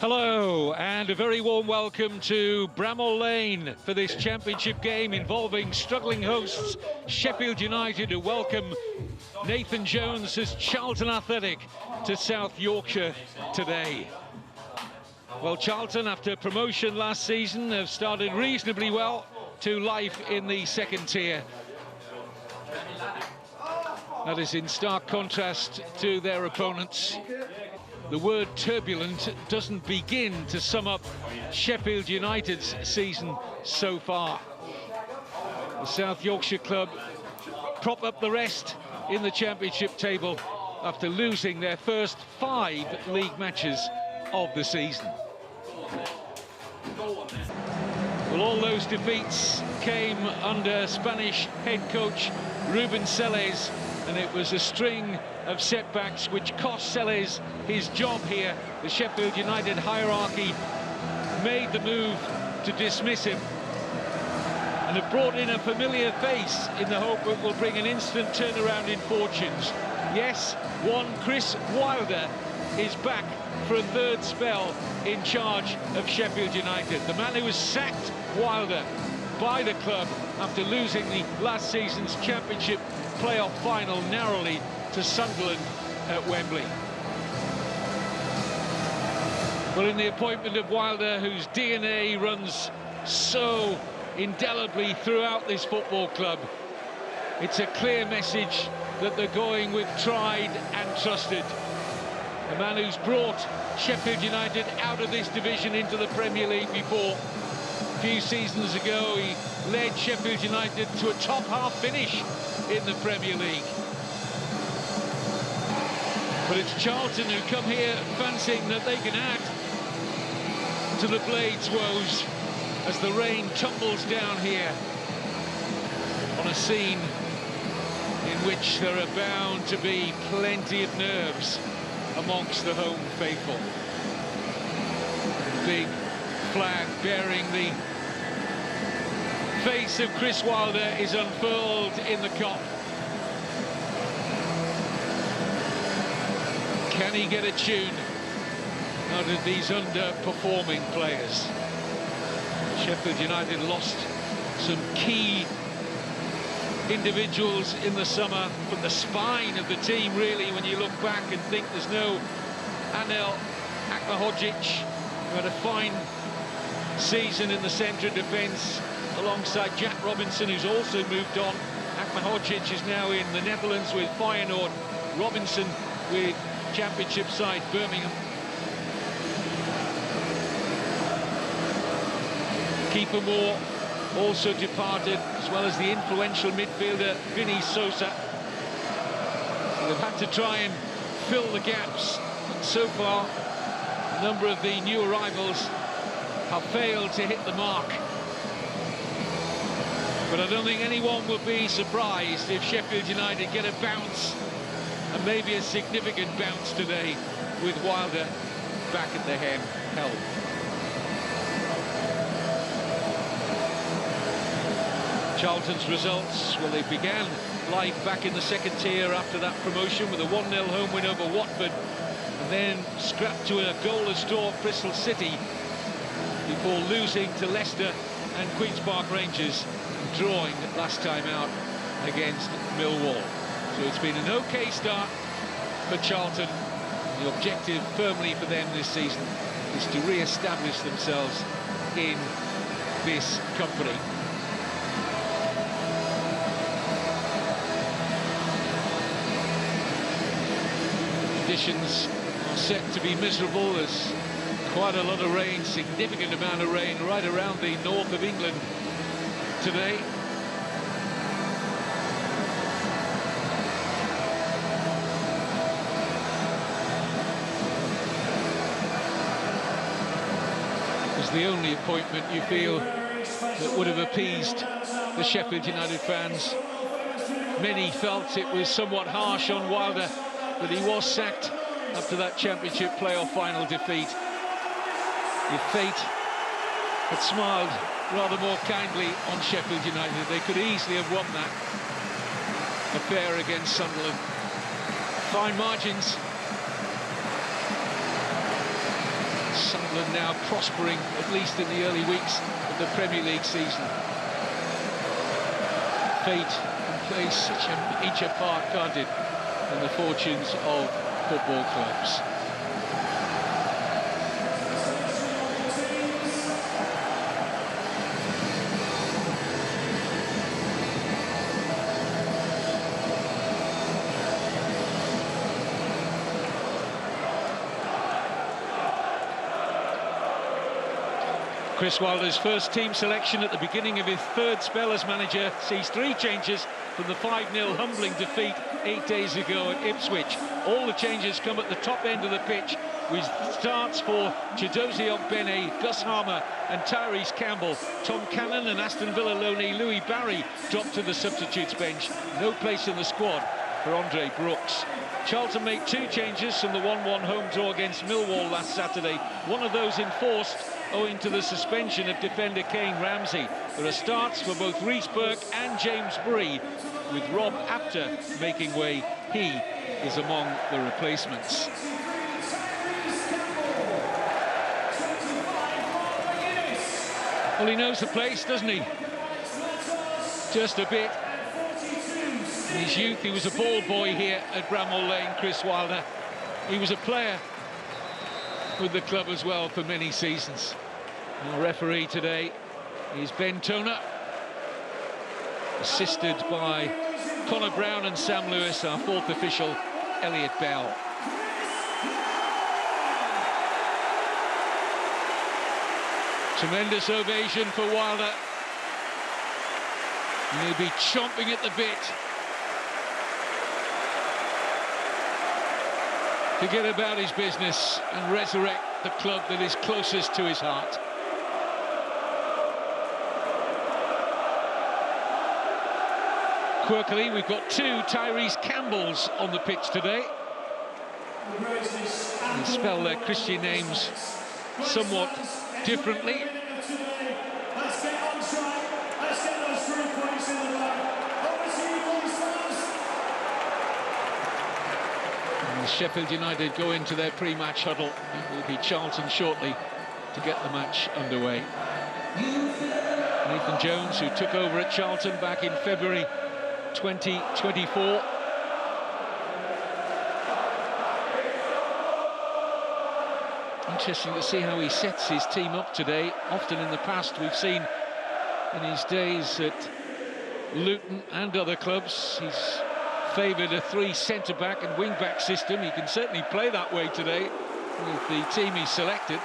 Hello and a very warm welcome to Bramall Lane for this championship game involving struggling hosts Sheffield United, who welcome Nathan Jones as Charlton Athletic to South Yorkshire today. Well, Charlton, after promotion last season, have started reasonably well to life in the second tier. That is in stark contrast to their opponents. The word turbulent doesn't begin to sum up Sheffield United's season so far. The South Yorkshire club prop up the rest in the championship table after losing their first 5 league matches of the season. Well, all those defeats came under Spanish head coach Ruben Selles, and it was a string of setbacks which cost Selles his job here. The Sheffield United hierarchy made the move to dismiss him and have brought in a familiar face in the hope it will bring an instant turnaround in fortunes. Yes, one Chris Wilder is back for a third spell in charge of Sheffield United. The man who was sacked, Wilder, by the club after losing the last season's championship playoff final narrowly to Sunderland at Wembley. Well, in the appointment of Wilder, whose DNA runs so indelibly throughout this football club, it's a clear message that they're going with tried and trusted. A man who's brought Sheffield United out of this division into the Premier League before. A few seasons ago, he led Sheffield United to a top half finish in the Premier League. But it's Charlton who come here fancying that they can add to the Blades' woes as the rain tumbles down here on a scene in which there are bound to be plenty of nerves amongst the home faithful. Big flag bearing the face of Chris Wilder is unfurled in the Kop. Can he get a tune out of these underperforming players? Sheffield United lost some key individuals in the summer, from the spine of the team, really, when you look back and think there's no Anel Akmahodzic, who had a fine season in the centre of defence, alongside Jack Robinson, who's also moved on. Akmahodzic is now in the Netherlands with Feyenoord. Robinson with championship side Birmingham. Keeper Moore also departed, as well as the influential midfielder Vinny Sosa. So they've had to try and fill the gaps, and so far a number of the new arrivals have failed to hit the mark. But I don't think anyone will be surprised if Sheffield United get a bounce, and maybe a significant bounce today, with Wilder back at the helm. Charlton's results, well, they began life back in the second tier after that promotion with a 1-0 home win over Watford, and then scrapped to a goalless draw at Bristol City before losing to Leicester and Queen's Park Rangers, drawing last time out against Millwall. So it's been an okay start for Charlton. The objective firmly for them this season is to re-establish themselves in this company. Conditions are set to be miserable. There's quite a lot of rain, significant amount of rain right around the north of England today. It's the only appointment you feel that would have appeased the Sheffield United fans. Many felt it was somewhat harsh on Wilder that he was sacked after that championship playoff final defeat. If fate had smiled rather more kindly on Sheffield United, they could easily have won that affair against Sunderland. Fine margins. Sunderland now prospering, at least in the early weeks of the Premier League season. Fate can play such a major part, can't it, in the fortunes of football clubs. Chris Wilder's first team selection at the beginning of his third spell as manager sees 3 changes from the 5-0 humbling defeat 8 days ago at Ipswich. All the changes come at the top end of the pitch, with starts for Chidozie Ogbene, Gus Harmer and Tyrese Campbell. Tom Cannon and Aston Villa loanee Louis Barry dropped to the substitutes bench. No place in the squad for Andre Brooks. Charlton made 2 changes from the 1-1 home draw against Millwall last Saturday. One of those enforced owing to the suspension of defender Kane Ramsey. There are starts for both Rhys Burke and James Bree, with Rob Apter making way. He is among the replacements. Well, he knows the place, doesn't he? Just a bit. In his youth, he was a ball boy here at Bramall Lane, Chris Wilder. He was a player with the club as well for many seasons. Our referee today is Ben Toner, assisted by Connor Brown and Sam Lewis, our 4th official, Elliot Bell. Tremendous ovation for Wilder. And he'll be chomping at the bit to get about his business and resurrect the club that is closest to his heart. Quirkily, we've got 2 Tyrese Campbells on the pitch today. They spell their Christian names somewhat differently. Sheffield United go into their pre-match huddle. It will be Charlton shortly to get the match underway. Nathan Jones, who took over at Charlton back in February 2024. Interesting to see how he sets his team up today. Often in the past we've seen in his days at Luton and other clubs, he's favoured a 3 centre-back and wing-back system. He can certainly play that way today with the team he selected.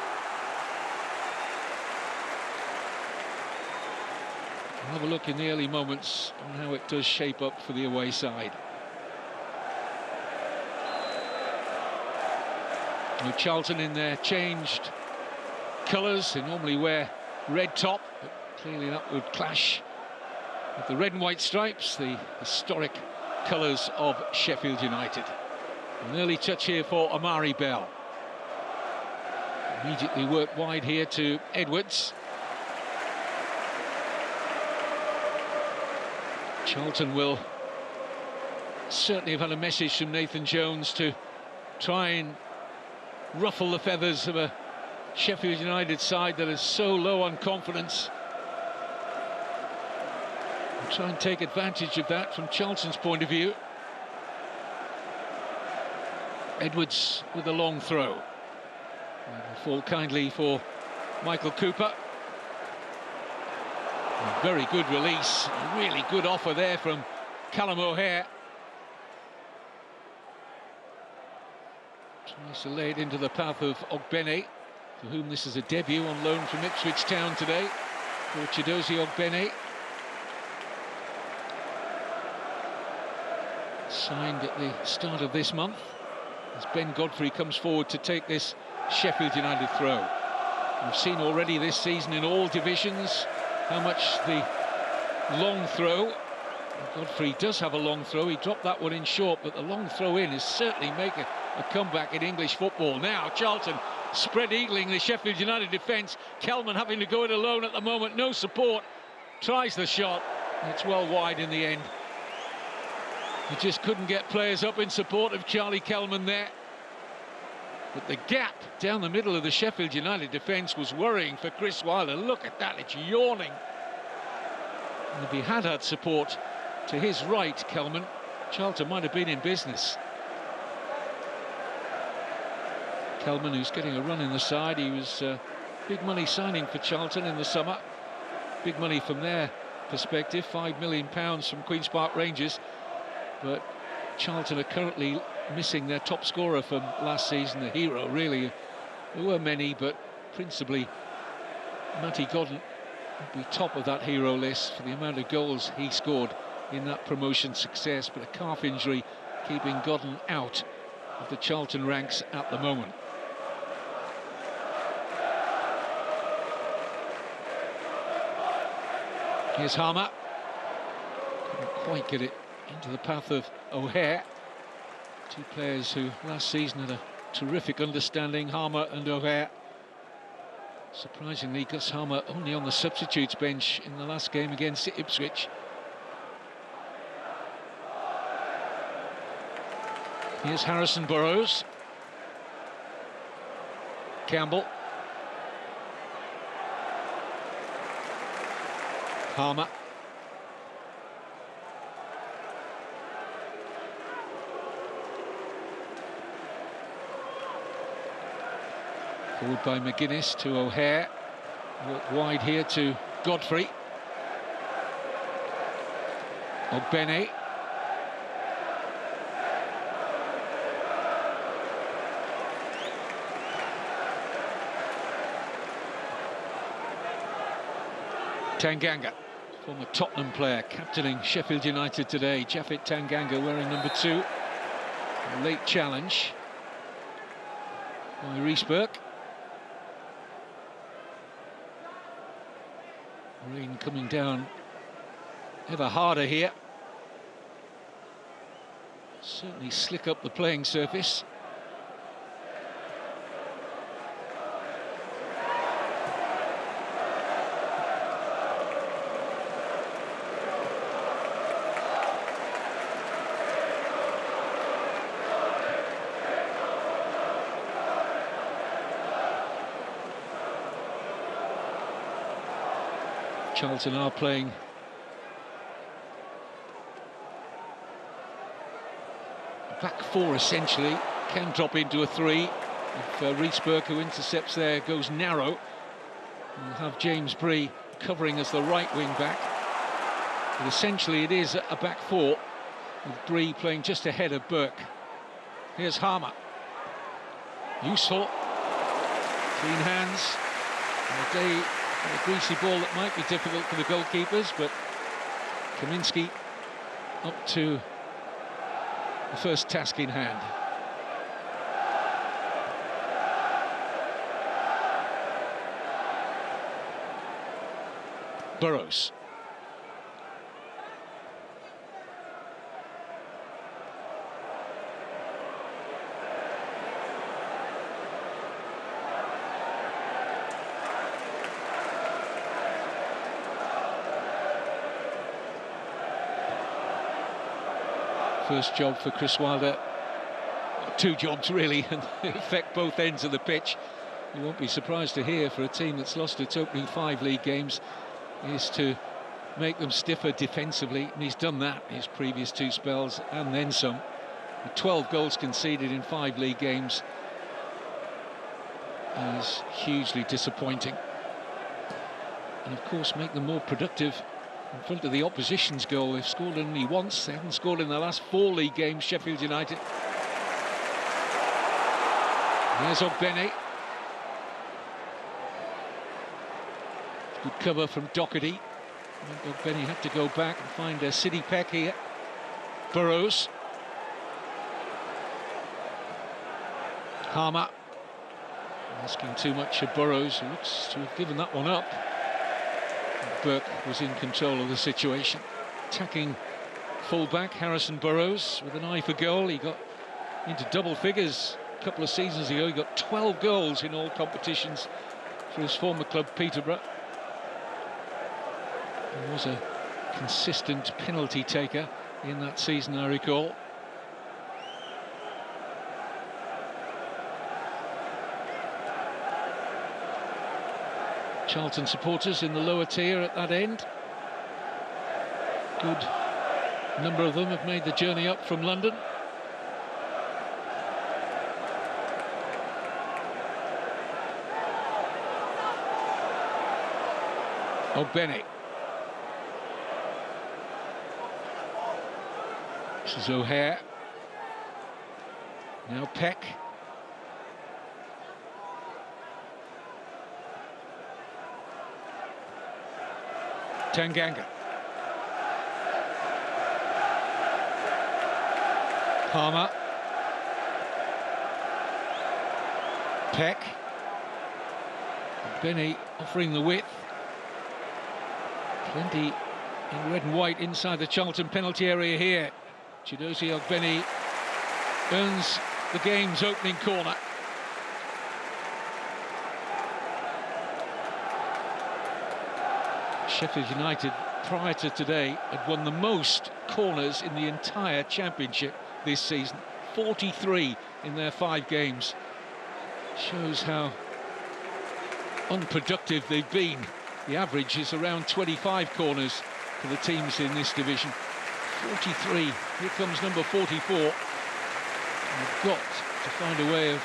We'll have a look in the early moments on how it does shape up for the away side. With Charlton in their changed colours, they normally wear red top, but clearly that would clash with the red and white stripes, the historic colours of Sheffield United. An early touch here for Amari Bell. Immediately worked wide here to Edwards. Charlton will certainly have had a message from Nathan Jones to try and ruffle the feathers of a Sheffield United side that is so low on confidence. We'll try and take advantage of that from Charlton's point of view. Edwards with a long throw. Fall kindly for Michael Cooper. A very good release, a really good offer there from Callum O'Hare. Tries to lay it into the path of Ogbene, for whom this is a debut on loan from Ipswich Town today, for Chidozie Ogbene. Signed at the start of this month, as Ben Godfrey comes forward to take this Sheffield United throw. We've seen already this season in all divisions how much the long throw, Godfrey does have a long throw, he dropped that one in short, but the long throw in is certainly making a comeback in English football. Now Charlton spread-eagling the Sheffield United defence. Kelman having to go it alone at the moment, no support, tries the shot, it's well wide in the end. He just couldn't get players up in support of Charlie Kelman there. But the gap down the middle of the Sheffield United defence was worrying for Chris Wilder. Look at that, it's yawning. And if he had support to his right, Kelman, Charlton might have been in business. Kelman, who's getting a run in the side, he was big money signing for Charlton in the summer. Big money from their perspective, £5 million from Queen's Park Rangers. But Charlton are currently missing their top scorer from last season, the hero, really. There were many, but principally Matty Godden would be top of that hero list for the amount of goals he scored in that promotion success. But a calf injury keeping Godden out of the Charlton ranks at the moment. Here's Harmer. Couldn't quite get it into the path of O'Hare. Two players who last season had a terrific understanding, Harmer and O'Hare. Surprisingly, Gus Harmer only on the substitutes bench in the last game against Ipswich. Here's Harrison Burrows. Campbell. Harmer. Forward by McGuinness to O'Hare. Worked wide here to Godfrey. Ogbene. Tanganga, former Tottenham player, captaining Sheffield United today. Japhet Tanganga wearing number 2. A late challenge by Reece Burke. Rain coming down ever harder here. Certainly slick up the playing surface. Charlton are playing back 4 essentially, can drop into a 3 if Reece Burke, who intercepts there, goes narrow. We'll have James Bree covering as the right wing back, but essentially it is a back 4 with Bree playing just ahead of Burke. Here's Harmer, useful, clean hands, and a greasy ball that might be difficult for the goalkeepers, but Kaminsky up to the first task in hand. Burrows. First job for Chris Wilder, 2 jobs really, and they affect both ends of the pitch. You won't be surprised to hear, for a team that's lost its opening 5 league games, is to make them stiffer defensively, and he's done that in his previous 2 spells and then some. With 12 goals conceded in 5 league games is hugely disappointing, and of course make them more productive in front of the opposition's goal. They've scored only once, they haven't scored in the last 4 league games, Sheffield United. Here's Ogbene. Good cover from Doherty. Ogbene had to go back and find a City Peck here. Burrows. Harmer. Asking too much of Burrows, who looks to have given that one up. Burke was in control of the situation. Attacking full-back Harrison Burrows with an eye for goal. He got into double figures a couple of seasons ago. He got 12 goals in all competitions for his former club Peterborough. He was a consistent penalty taker in that season, I recall. Charlton supporters in the lower tier at that end. Good number of them have made the journey up from London. Ogbene. This is O'Hare. Now Peck. Tanganga. Palmer. Peck. Benny offering the width. Plenty in red and white inside the Charlton penalty area here. Chidozie Ogbene earns the game's opening corner. Sheffield United, prior to today, had won the most corners in the entire championship this season. 43 in their 5 games. Shows how unproductive they've been. The average is around 25 corners for the teams in this division. 43, here comes number 44. And they've got to find a way of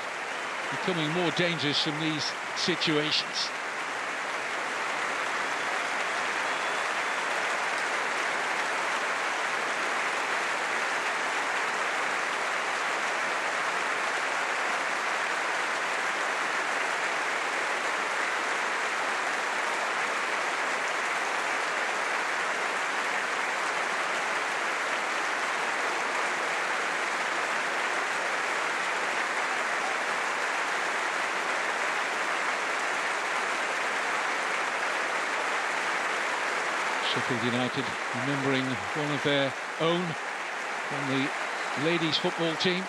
becoming more dangerous from these situations. Sheffield United remembering one of their own from the ladies' football team.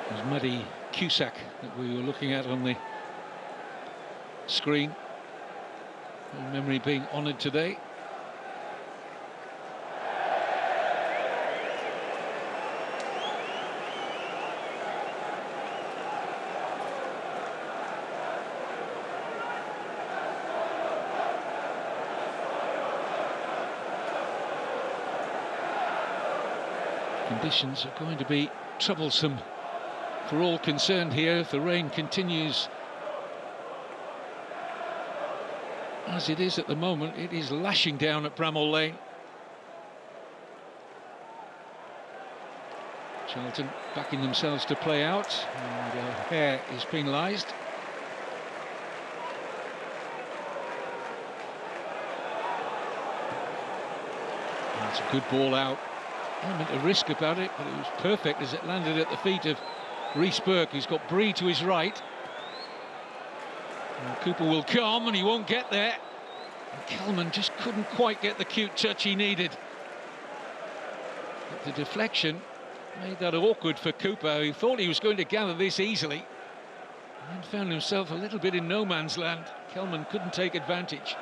It was Muddy Cusack that we were looking at on the screen. In memory being honoured today. Conditions are going to be troublesome for all concerned here if the rain continues as it is at the moment. It is lashing down at Bramall Lane. Charlton backing themselves to play out, and Hare is penalised. It's a good ball out. Element of risk about it, but it was perfect as it landed at the feet of Rhys Burke, who's got Bree to his right. And Cooper will come, and he won't get there. And Kelman just couldn't quite get the cute touch he needed. But the deflection made that awkward for Cooper, who thought he was going to gather this easily, and then found himself a little bit in no man's land. Kelman couldn't take advantage.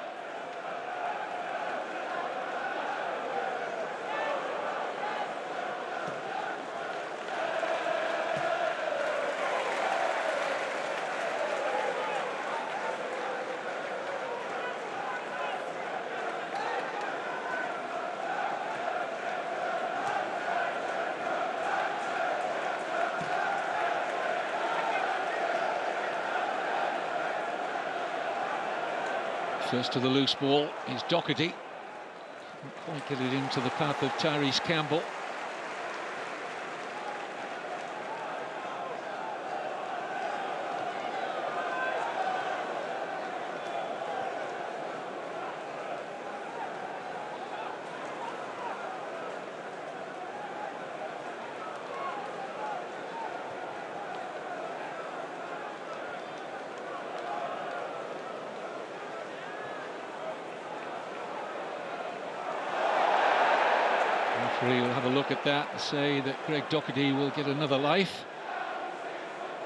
First to the loose ball is Doherty. Couldn't quite get it into the path of Tyrese Campbell. Referee will have a look at that and say that Greg Doherty will get another life.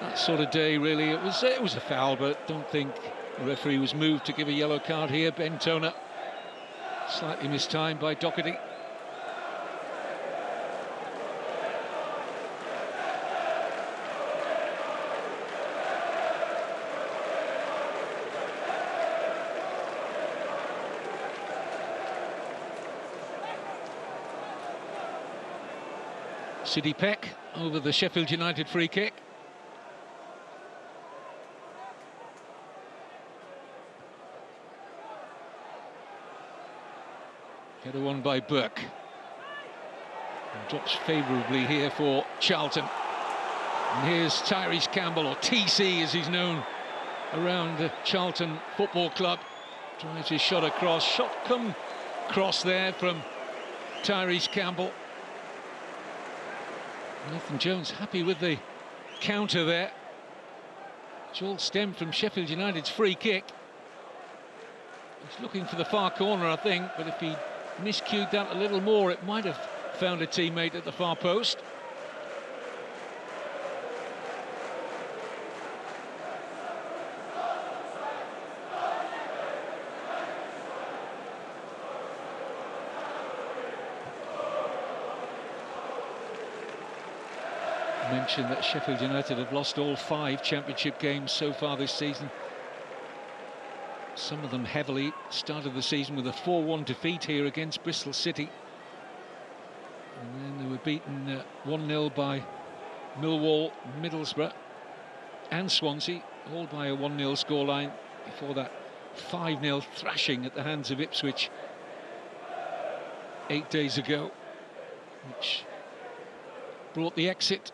That sort of day, really. It was a foul, but don't think the referee was moved to give a yellow card here. Ben Toner, slightly mistimed by Doherty. Sidney Peck over the Sheffield United free kick. Header won by Burke. And drops favourably here for Charlton. And here's Tyrese Campbell, or TC as he's known around the Charlton Football Club. Tries his shot across. Shot come cross there from Tyrese Campbell. Nathan Jones happy with the counter there. It's all stemmed from Sheffield United's free kick. He's looking for the far corner, I think, but if he miscued that a little more, it might have found a teammate at the far post. Mentioned that Sheffield United have lost all 5 championship games so far this season. Some of them heavily. Started the season with a 4-1 defeat here against Bristol City. And then they were beaten 1-0 by Millwall, Middlesbrough and Swansea, all by a 1-0 scoreline. Before that, 5-0 thrashing at the hands of Ipswich 8 days ago, which brought the exit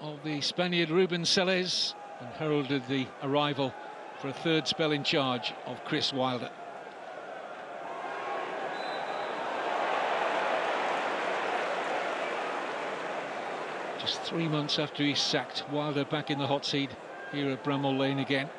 of the Spaniard Ruben Selles and heralded the arrival for a third spell in charge of Chris Wilder. Just 3 months after he's sacked, Wilder back in the hot seat here at Bramall Lane again.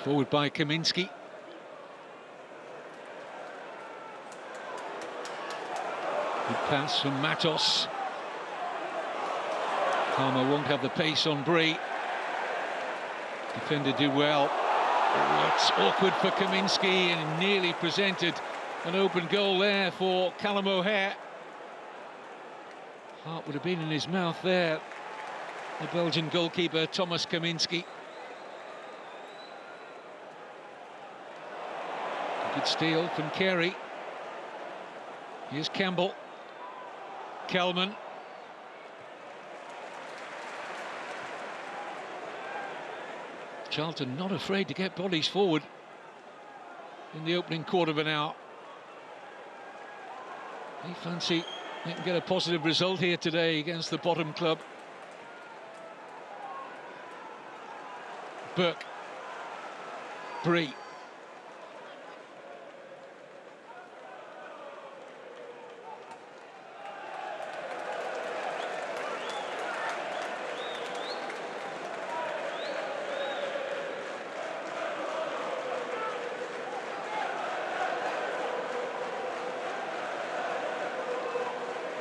Forward by Kaminski. Good pass from Matos. Palmer won't have the pace on Bree. Defender did well. Oh, it's awkward for Kaminski, and nearly presented an open goal there for Callum O'Hare. Heart would have been in his mouth there. The Belgian goalkeeper, Thomas Kaminski. Good steal from Carey. Here's Campbell. Kelman. Charlton not afraid to get bodies forward in the opening quarter of an hour. They fancy they can get a positive result here today against the bottom club. Burke. Bree.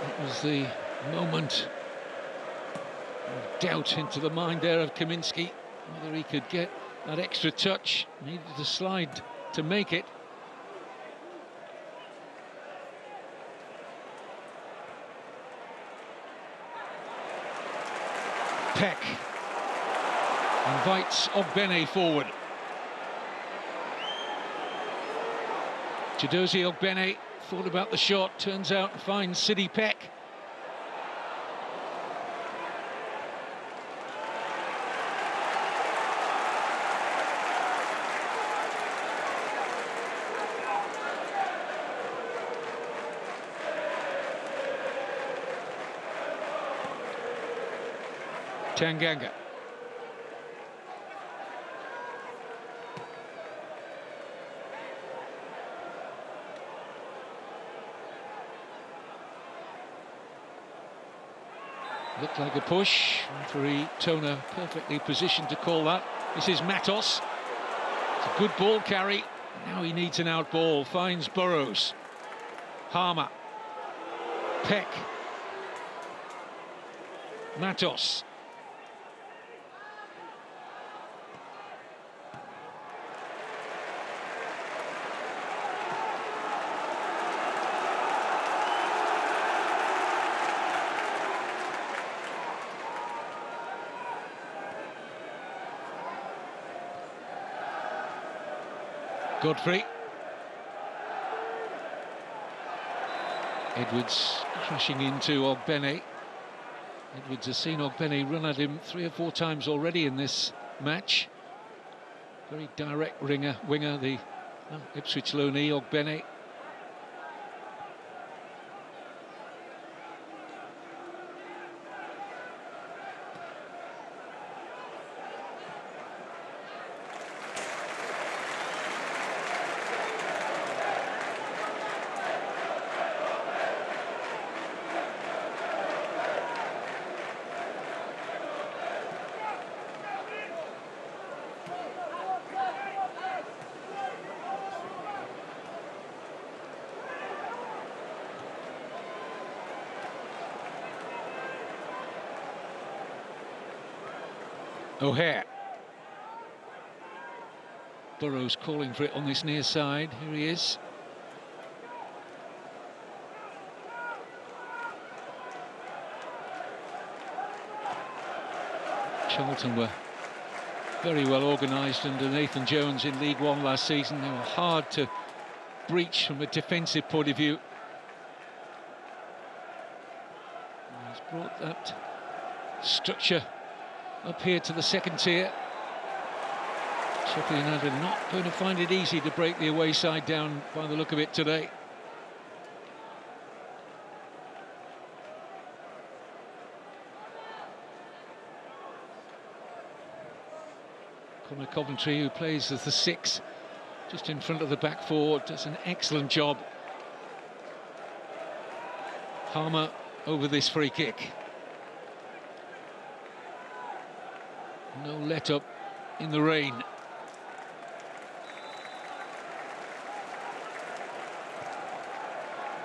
It was the moment of doubt into the mind there of Kaminski, whether he could get that extra touch. Needed to slide to make it. Peck invites Ogbene forward. Chidozie Ogbene thought about the shot, turns out and finds Sidney Peck. Tanganga. Looked like a push. Referee Toner perfectly positioned to call that. This is Matos. It's a good ball carry. Now he needs an out ball. Finds Burrows. Harmer. Peck. Matos. Godfrey. Edwards crashing into Ogbene. Edwards has seen Ogbene run at him 3 or 4 times already in this match. Very direct winger, the Ipswich loanee Ogbene. O'Hare. Burrows calling for it on this near side. Here he is. Charlton were very well organised under Nathan Jones in League One last season. They were hard to breach from a defensive point of view. He's brought that structure up here to the second tier. Sheffield United are not going to find it easy to break the away side down by the look of it today. Connor Coventry, who plays as the 6, just in front of the back 4, does an excellent job. Harmer over this free kick. No let up in the rain.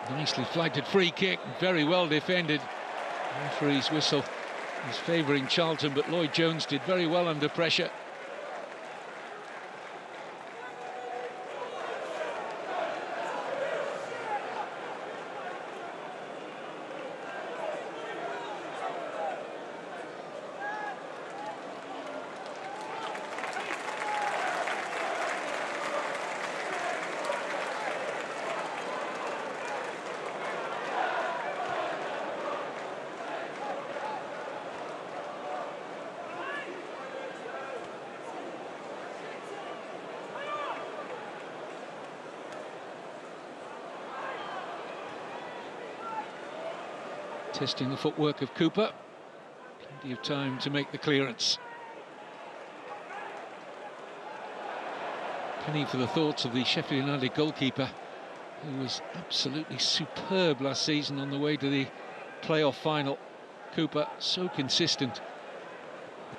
Nicely flagged free kick, very well defended. Referee's whistle is favouring Charlton, but Lloyd Jones did very well under pressure. Testing the footwork of Cooper. Plenty of time to make the clearance. Penny for the thoughts of the Sheffield United goalkeeper, who was absolutely superb last season on the way to the playoff final. Cooper, so consistent.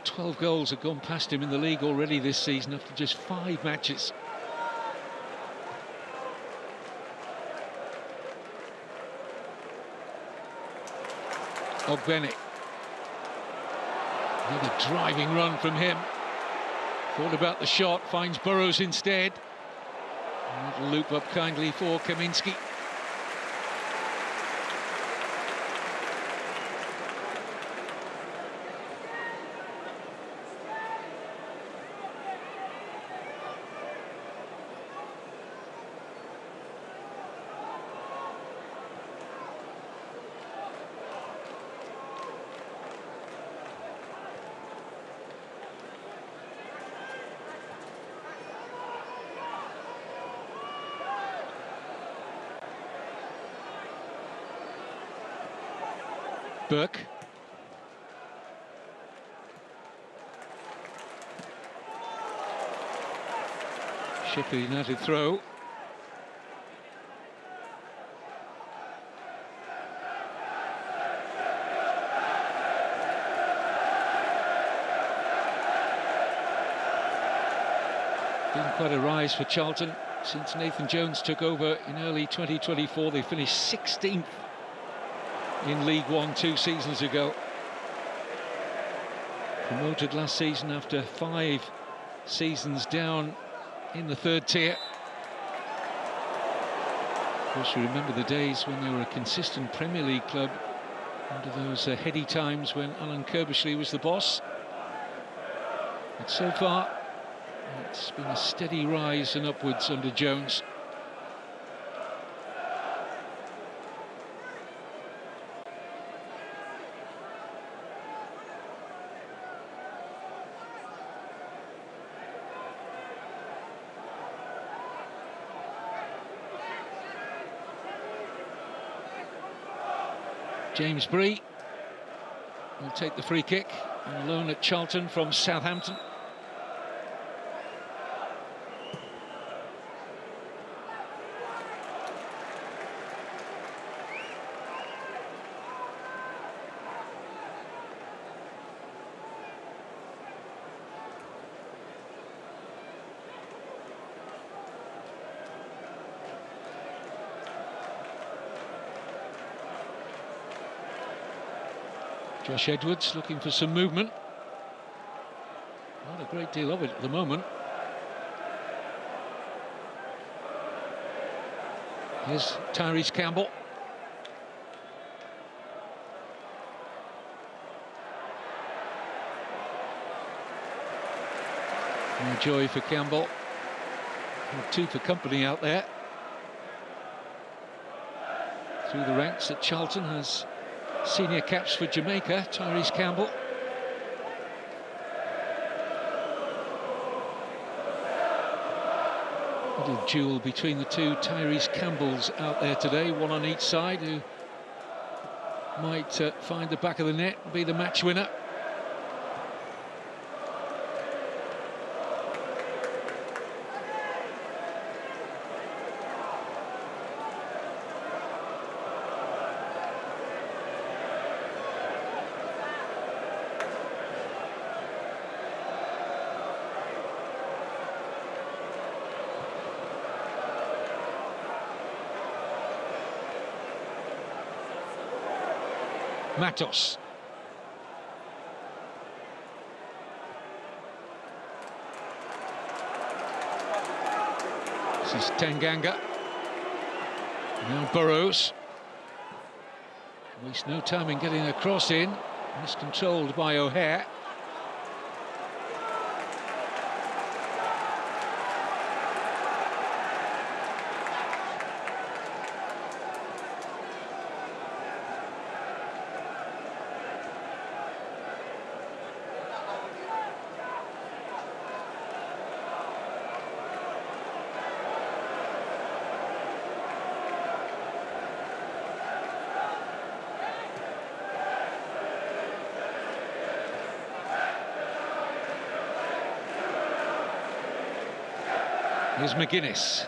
12 goals have gone past him in the league already this season after just 5 matches. Ogbene. Another driving run from him. Thought about the shot, finds Burrows instead. And that'll loop up kindly for Kaminski. Burke. Sheffield United throw. Been quite a rise for Charlton since Nathan Jones took over in early 2024. They finished 16th in League One 2 seasons ago. Promoted last season after 5 seasons down in the 3rd tier. Of course, we remember the days when they were a consistent Premier League club under those heady times when Alan Kirbishley was the boss. But so far, it's been a steady rise and upwards under Jones. James Bree will take the free kick on loan at Charlton from Southampton. Josh Edwards looking for some movement. Not a great deal of it at the moment. Here's Tyrese Campbell. No joy for Campbell. 2 for company out there. Through the ranks at Charlton has senior caps for Jamaica, Tyrese Campbell. Little duel between the 2 Tyrese Campbells out there today, one on each side, who might find the back of the net and be the match winner. Matos. This is Tanganga. Now Burrows. Wastes no time in getting a cross in. Miscontrolled by O'Hare. Here's McGuinness.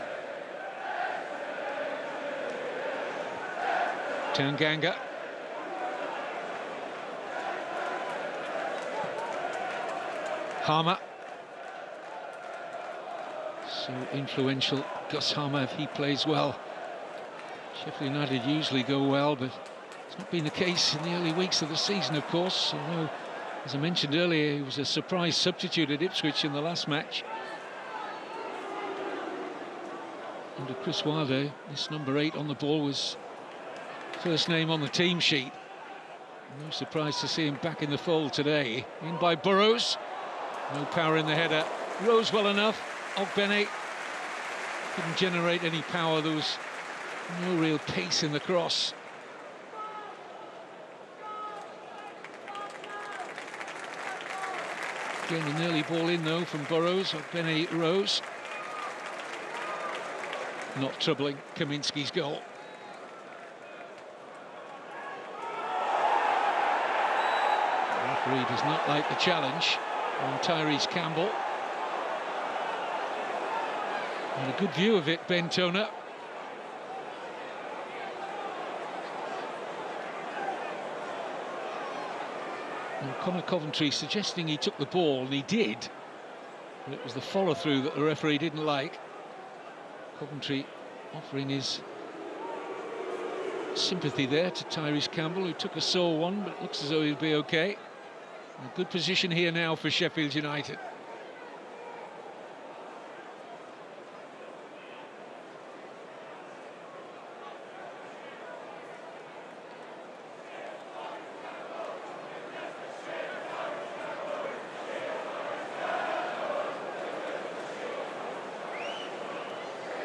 Tanganga. Harmer. So influential, Gus Harmer, if he plays well. Sheffield United usually go well, but it's not been the case in the early weeks of the season, of course. Although, as I mentioned earlier, he was a surprise substitute at Ipswich in the last match. Under Chris Wilder, this number 8 on the ball was first name on the team sheet. No surprise to see him back in the fold today. In by Burrows. No power in the header. Rose well enough. Ogbene couldn't generate any power. There was no real pace in the cross. Again, an early ball in though from Burrows. Ogbene Rose. Not troubling Kaminski's goal. The referee does not like the challenge on Tyrese Campbell. And a good view of it, Ben Toner. And Connor Coventry suggesting he took the ball, and he did. But it was the follow-through that the referee didn't like. Coventry offering his sympathy there to Tyrese Campbell, who took a sore one, but it looks as though he'll be okay. A good position here now for Sheffield United.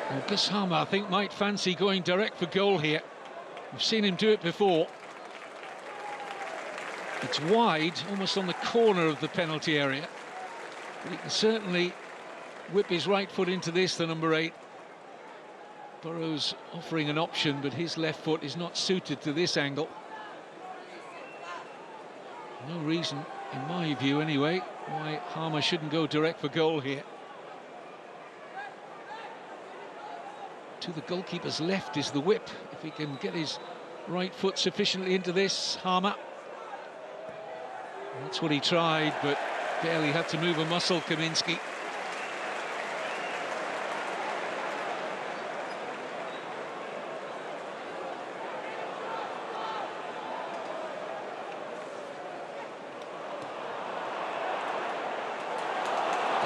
Well, Gus Harmer, I think, might fancy going direct for goal here. We've seen him do it before. It's wide, almost on the corner of the penalty area. But he can certainly whip his right foot into this, the number 8. Burrows offering an option, but his left foot is not suited to this angle. No reason, in my view anyway, why Harmer shouldn't go direct for goal here. To the goalkeeper's left is the whip. If he can get his right foot sufficiently into this, Harmer. That's what he tried, but barely had to move a muscle, Kaminski.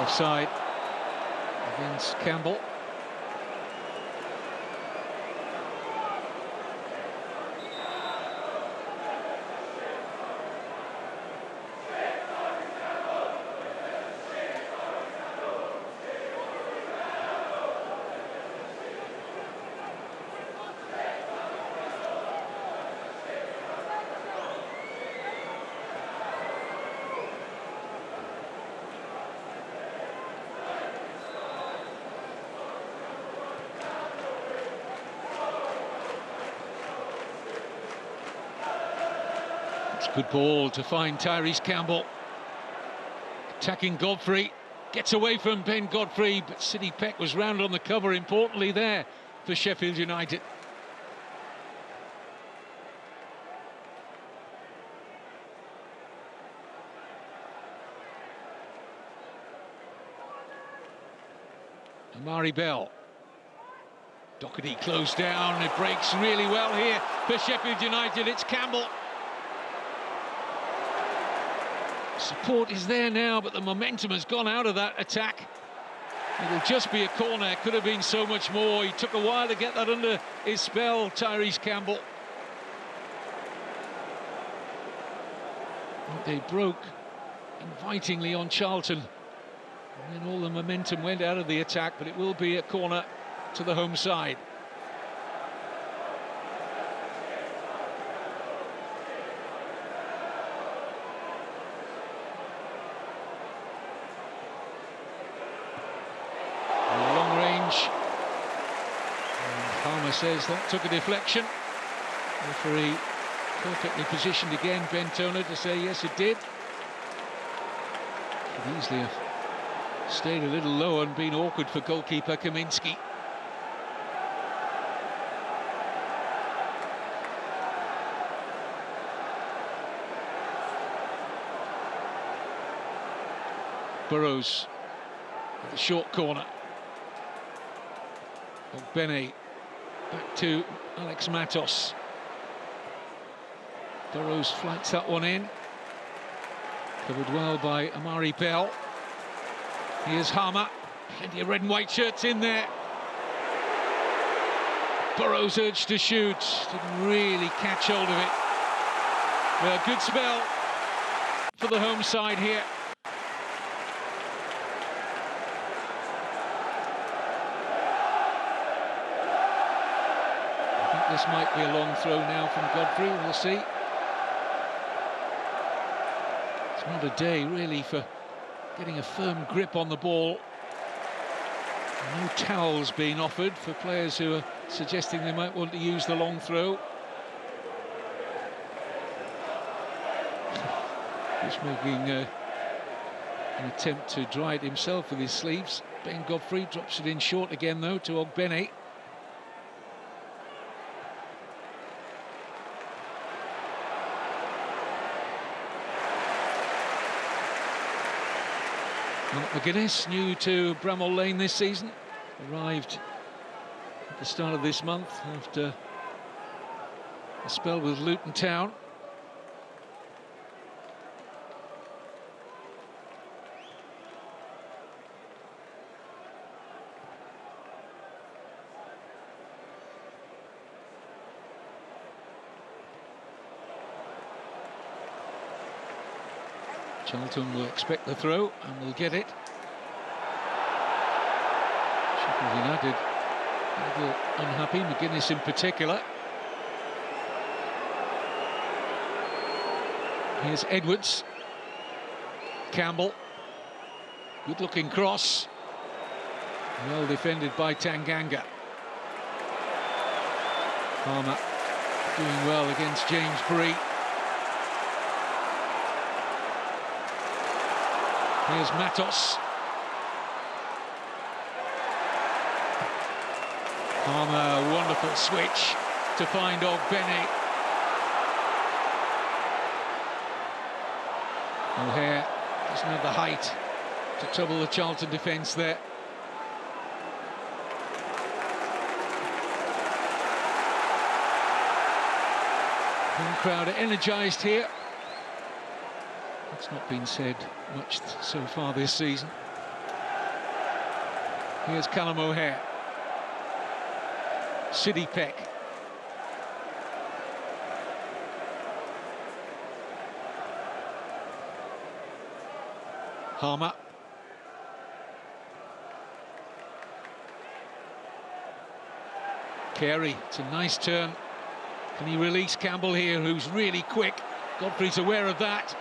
Offside against Campbell. Good ball to find Tyrese Campbell. Attacking Godfrey. Gets away from Ben Godfrey, but Sidney Peck was round on the cover, importantly there for Sheffield United. Amari Bell. Doherty closed down. It breaks really well here for Sheffield United. It's Campbell. Support is there now, but the momentum has gone out of that attack. It'll just be a corner. Could have been so much more. He took a while to get that under his spell, Tyrese Campbell. They broke invitingly on Charlton, and then all the momentum went out of the attack, but it will be a corner to the home side. Says that took a deflection. Referee perfectly positioned again, Ben Toner, to say yes it did. Could easily have stayed a little low and been awkward for goalkeeper Kaminski. Burrows at the short corner. Bene. Back to Alex Matos. Burrows flights that one in. Covered well by Amari Bell. Here's Harmer. Plenty of red and white shirts in there. Burrows urged to shoot. Didn't really catch hold of it. Well, good spell for the home side here. This might be a long throw now from Godfrey, we'll see. It's not a day, really, for getting a firm grip on the ball. No towels being offered for players who are suggesting they might want to use the long throw. Just making An attempt to dry it himself with his sleeves. Ben Godfrey drops it in short again, though, to Ogbene. McGuinness, new to Bramall Lane this season, arrived at the start of this month after a spell with Luton Town. Charlton will expect the throw and will get it. Sheffield United a little unhappy, McGuinness in particular. Here's Edwards. Campbell. Good looking cross. Well defended by Tanganga. Palmer doing well against James Bree. Here's Matos. Palmer, wonderful switch to find Ogbene. O'Hare doesn't have the height to trouble the Charlton defence there. Home crowd are energised here. It's not been said much so far this season. Here's Callum O'Hare. Siddy Peck. Harmer. Carey, it's a nice turn. Can he release Campbell here, who's really quick? Godfrey's aware of that.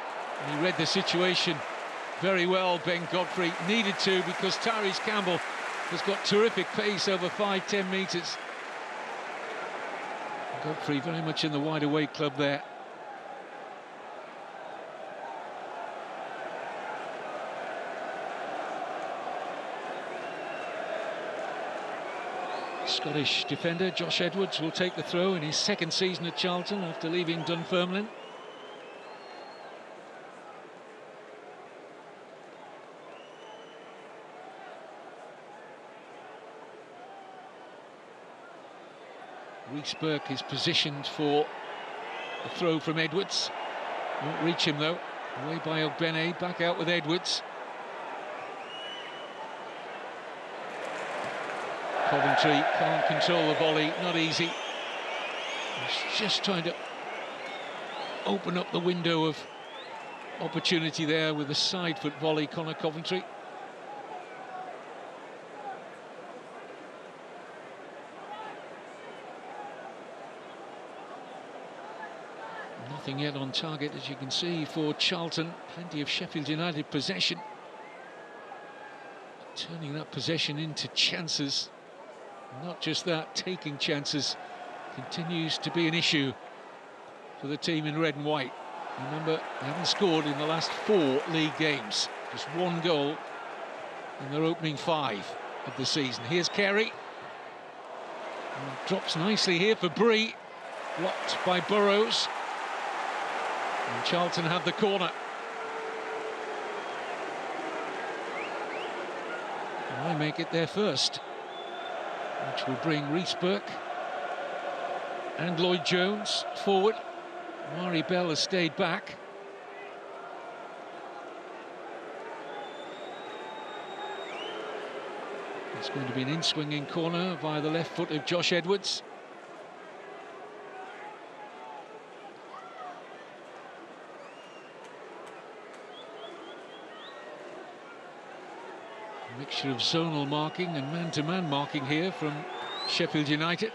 And he read the situation very well, Ben Godfrey. Needed to, because Tyrese Campbell has got terrific pace over 5-10 metres. Godfrey very much in the wide awake club there. Scottish defender Josh Edwards will take the throw in his second season at Charlton after leaving Dunfermline. Reece Burke is positioned for the throw from Edwards. Won't reach him though. Away by Ogbene, back out with Edwards. Coventry can't control the volley, not easy. He's just trying to open up the window of opportunity there with a side foot volley, Connor Coventry. Nothing yet on target, as you can see, for Charlton. Plenty of Sheffield United possession. Turning that possession into chances. Not just that, taking chances continues to be an issue for the team in red and white. Remember, they haven't scored in the last 4 league games. Just 1 goal in their opening 5 of the season. Here's Carey. And drops nicely here for Bree. Blocked by Burrows. And Charlton have the corner. And I make it their first, which will bring Reece Burke and Lloyd Jones forward. Mari Bell has stayed back. It's going to be an in-swinging corner via the left foot of Josh Edwards. A mixture of zonal marking and man-to-man marking here from Sheffield United.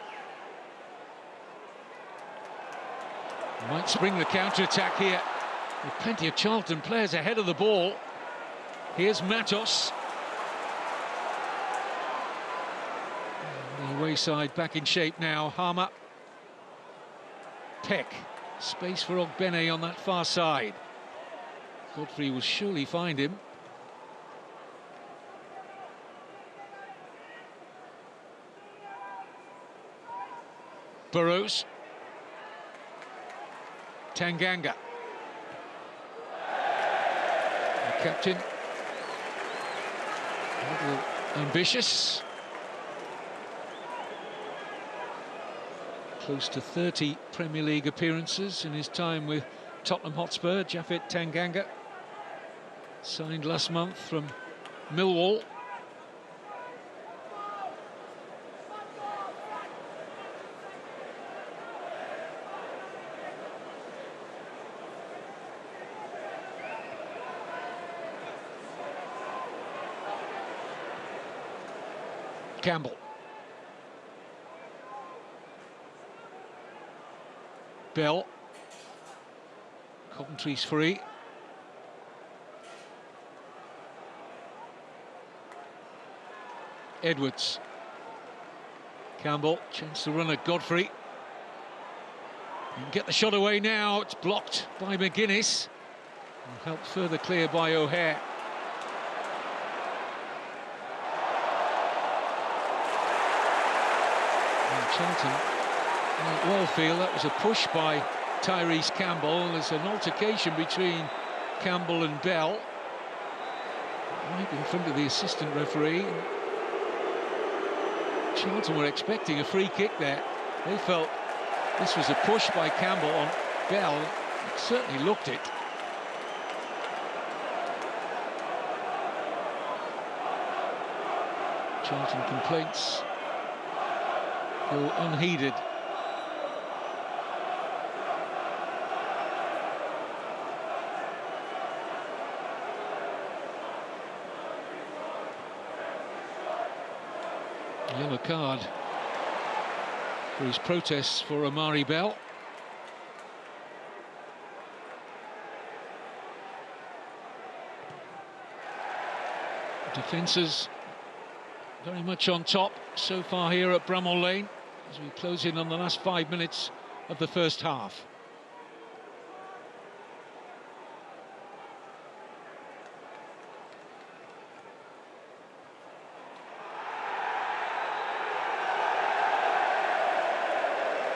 Might spring the counter-attack here, with plenty of Charlton players ahead of the ball. Here's Matos. The wayside back in shape now. Harmer. Peck. Space for Ogbene on that far side. Godfrey will surely find him. Burrows. Tanganga. The captain. A little ambitious. Close to 30 Premier League appearances in his time with Tottenham Hotspur. Japhet Tanganga. Signed last month from Millwall. Campbell. Bell. Coventry's free. Edwards. Campbell, chance to run at Godfrey. And get the shot away now. It's blocked by McGuinness. And helped further clear by O'Hare. Charlton might well feel that was a push by Tyrese Campbell. There's an altercation between Campbell and Bell, right in front of the assistant referee. Charlton were expecting a free kick there. They felt this was a push by Campbell on Bell. It certainly looked it. Charlton complaints go unheeded. Yellow card for his protests for Amari Bell. Defences very much on top so far here at Bramall Lane as we close in on the last 5 minutes of the first half.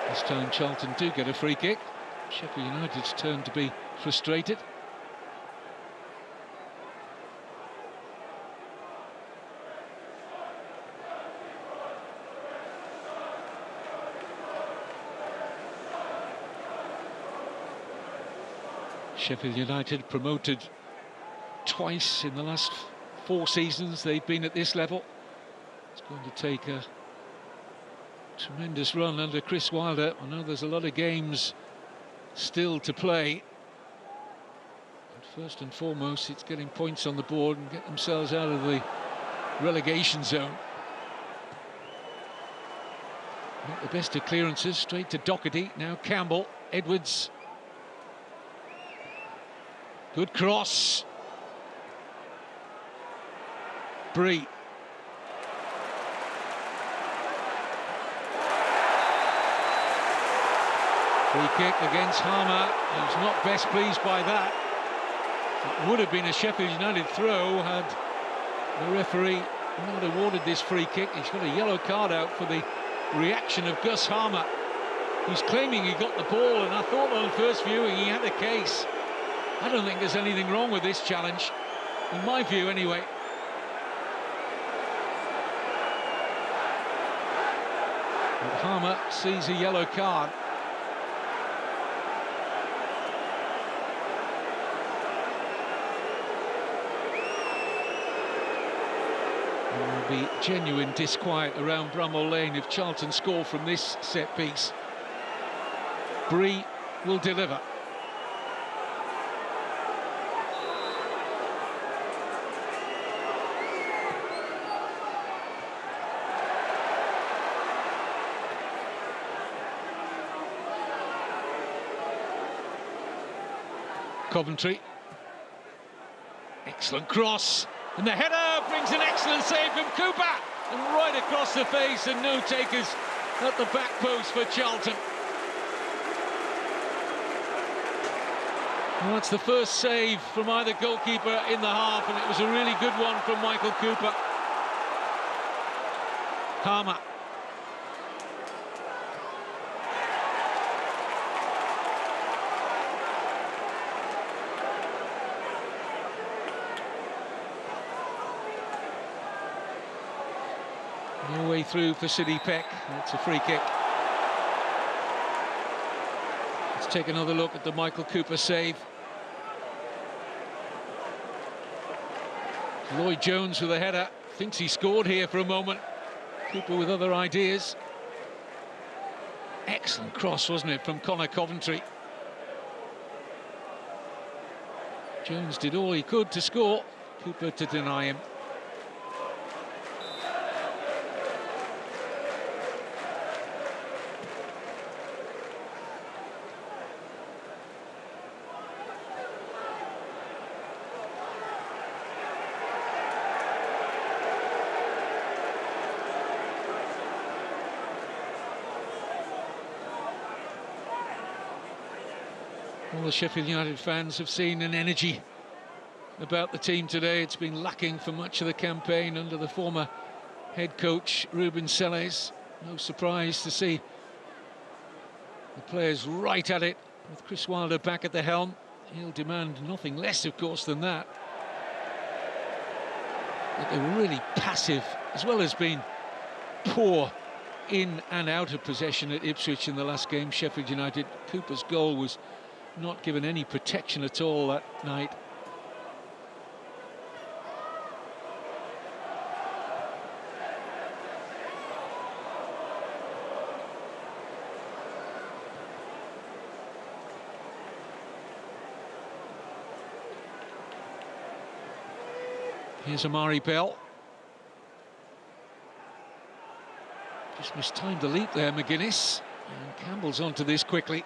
This time Charlton do get a free kick. Sheffield United's turn to be frustrated. Sheffield United promoted twice in the last 4 seasons they've been at this level. It's going to take a tremendous run under Chris Wilder. I know there's a lot of games still to play. But first and foremost, it's getting points on the board and get themselves out of the relegation zone. Not the best of clearances, straight to Doherty. Now Campbell, Edwards. Good cross. Bree. Free kick against Harmer. He was not best pleased by that. It would have been a Sheffield United throw had the referee not awarded this free kick. He's got a yellow card out for the reaction of Gus Harmer. He's claiming he got the ball, and I thought on first viewing he had a case. I don't think there's anything wrong with this challenge, in my view anyway. But Harmer sees a yellow card. There will be genuine disquiet around Bramall Lane if Charlton score from this set piece. Bree will deliver. Coventry. Excellent cross. And the header brings an excellent save from Cooper. And right across the face, and no takers at the back post for Charlton. Well, that's the first save from either goalkeeper in the half, and it was a really good one from Michael Cooper. Harmer. No way through for City Peck. That's a free kick. Let's take another look at the Michael Cooper save. Lloyd Jones with a header. Thinks he scored here for a moment. Cooper with other ideas. Excellent cross, wasn't it, from Connor Coventry. Jones did all he could to score. Cooper to deny him. All the Sheffield United fans have seen an energy about the team today. It's been lacking for much of the campaign under the former head coach Ruben Selles. No surprise to see the players right at it with Chris Wilder back at the helm. He'll demand nothing less, of course, than that. But they were really passive, as well as being poor in and out of possession at Ipswich in the last game. Sheffield United, Cooper's goal was not given any protection at all that night. Here's Amari Bell. Just mistimed the leap there, McGuinness. And Campbell's onto this quickly.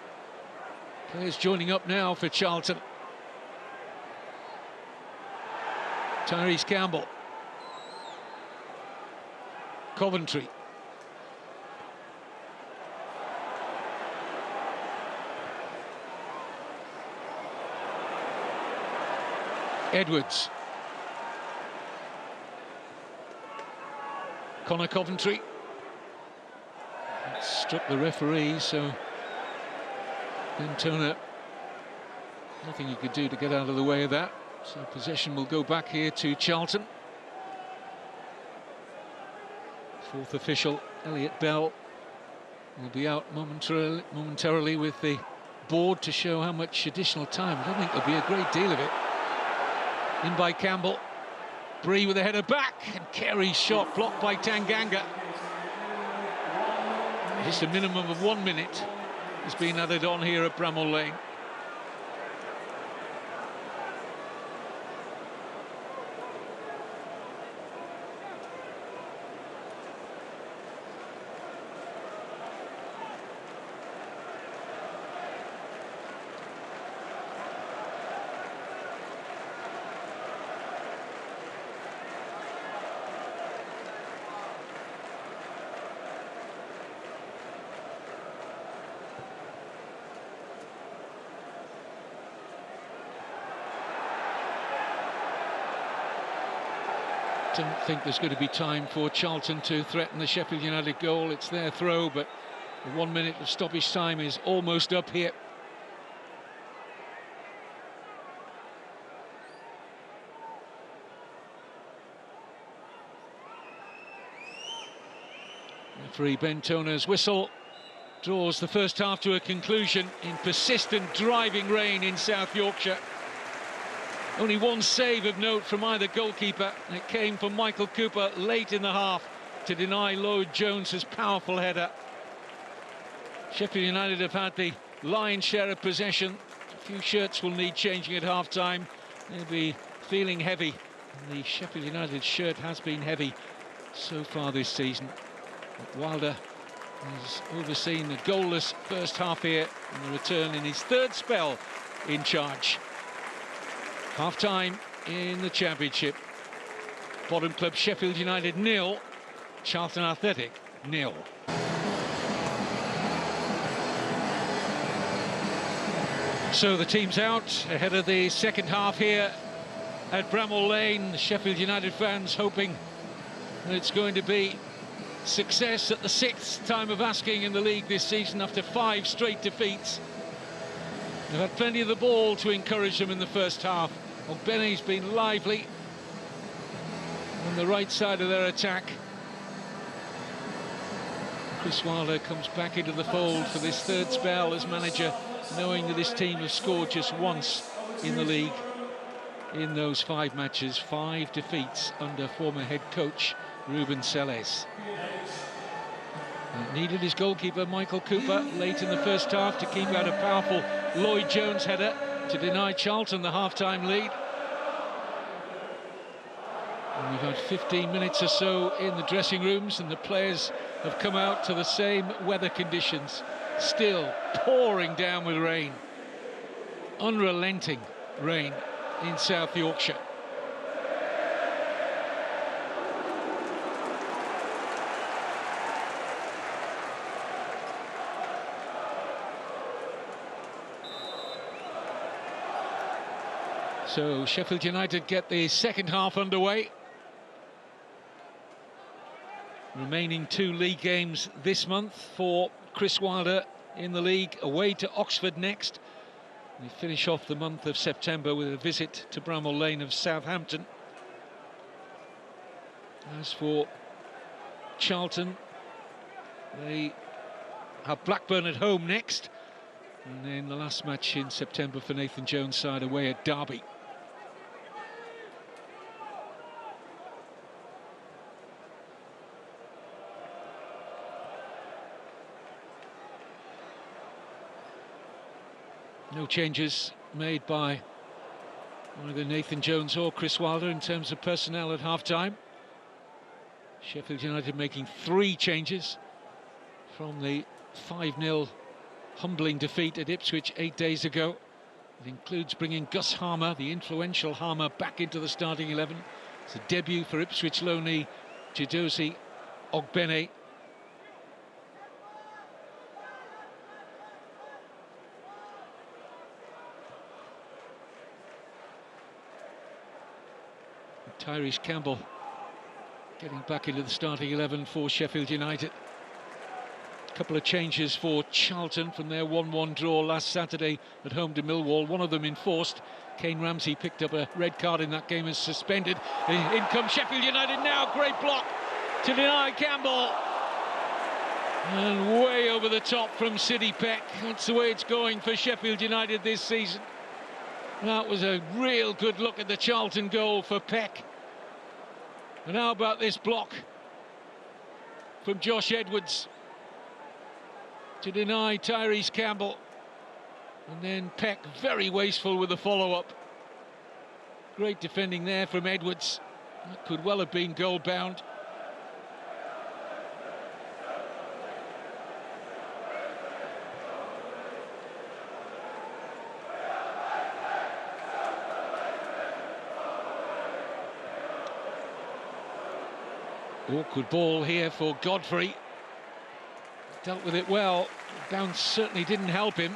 Players joining up now for Charlton. Tyrese Campbell. Coventry. Edwards. Connor Coventry. It struck the referee, so Bentona, nothing he could do to get out of the way of that. So possession will go back here to Charlton. Fourth official, Elliot Bell, will be out momentarily with the board to show how much additional time. I don't think there'll be a great deal of it. In by Campbell. Bree with a header back, and Carey's shot blocked by Tanganga. Just a minimum of 1 minute has been added on here at Bramall Lane. Don't think there's going to be time for Charlton to threaten the Sheffield United goal. It's their throw, but the 1 minute of stoppage time is almost up here. Referee Bentona's whistle draws the first half to a conclusion in persistent driving rain in South Yorkshire. Only one save of note from either goalkeeper, and it came from Michael Cooper late in the half to deny Lloyd Jones's powerful header. Sheffield United have had the lion's share of possession. A few shirts will need changing at half-time. They'll be feeling heavy. And the Sheffield United shirt has been heavy so far this season. But Wilder has overseen the goalless first half here and the return in his third spell in charge. Half-time in the Championship. Bottom club Sheffield United 0, Charlton Athletic 0. So the team's out ahead of the second half here at Bramall Lane. The Sheffield United fans hoping that it's going to be success at the sixth time of asking in the league this season after 5 straight defeats. They've had plenty of the ball to encourage them in the first half. Ogbene's been lively on the right side of their attack. Chris Wilder comes back into the fold for this third spell as manager, knowing that his team have scored just once in the league in those 5 matches, 5 defeats under former head coach Ruben Selles. Needed his goalkeeper Michael Cooper late in the first half to keep out a powerful Lloyd Jones header to deny Charlton the half-time lead. And we've had 15 minutes or so in the dressing rooms, and the players have come out to the same weather conditions, still pouring down with rain. Unrelenting rain in South Yorkshire. So Sheffield United get the second half underway. Remaining 2 league games this month for Chris Wilder in the league, away to Oxford next. We finish off the month of September with a visit to Bramall Lane of Southampton. As for Charlton, they have Blackburn at home next, and then the last match in September for Nathan Jones' side away at Derby. No changes made by either Nathan Jones or Chris Wilder in terms of personnel at half-time. Sheffield United making 3 changes from the 5-0 humbling defeat at Ipswich 8 days ago. It includes bringing Gus Harmer, the influential Harmer, back into the starting 11. It's a debut for Ipswich loanee Chidozie Ogbene. Tyrese Campbell getting back into the starting 11 for Sheffield United. A couple of changes for Charlton from their 1-1 draw last Saturday at home to Millwall, one of them enforced. Kane Ramsey picked up a red card in that game and suspended. In comes Sheffield United now, great block to deny Campbell. And way over the top from Sidney Peck. That's the way it's going for Sheffield United this season. That was a real good look at the Charlton goal for Peck. And how about this block from Josh Edwards to deny Tyrese Campbell? And then Peck very wasteful with the follow-up. Great defending there from Edwards. That could well have been goal-bound. Awkward ball here for Godfrey. Dealt with it well. Bounce certainly didn't help him.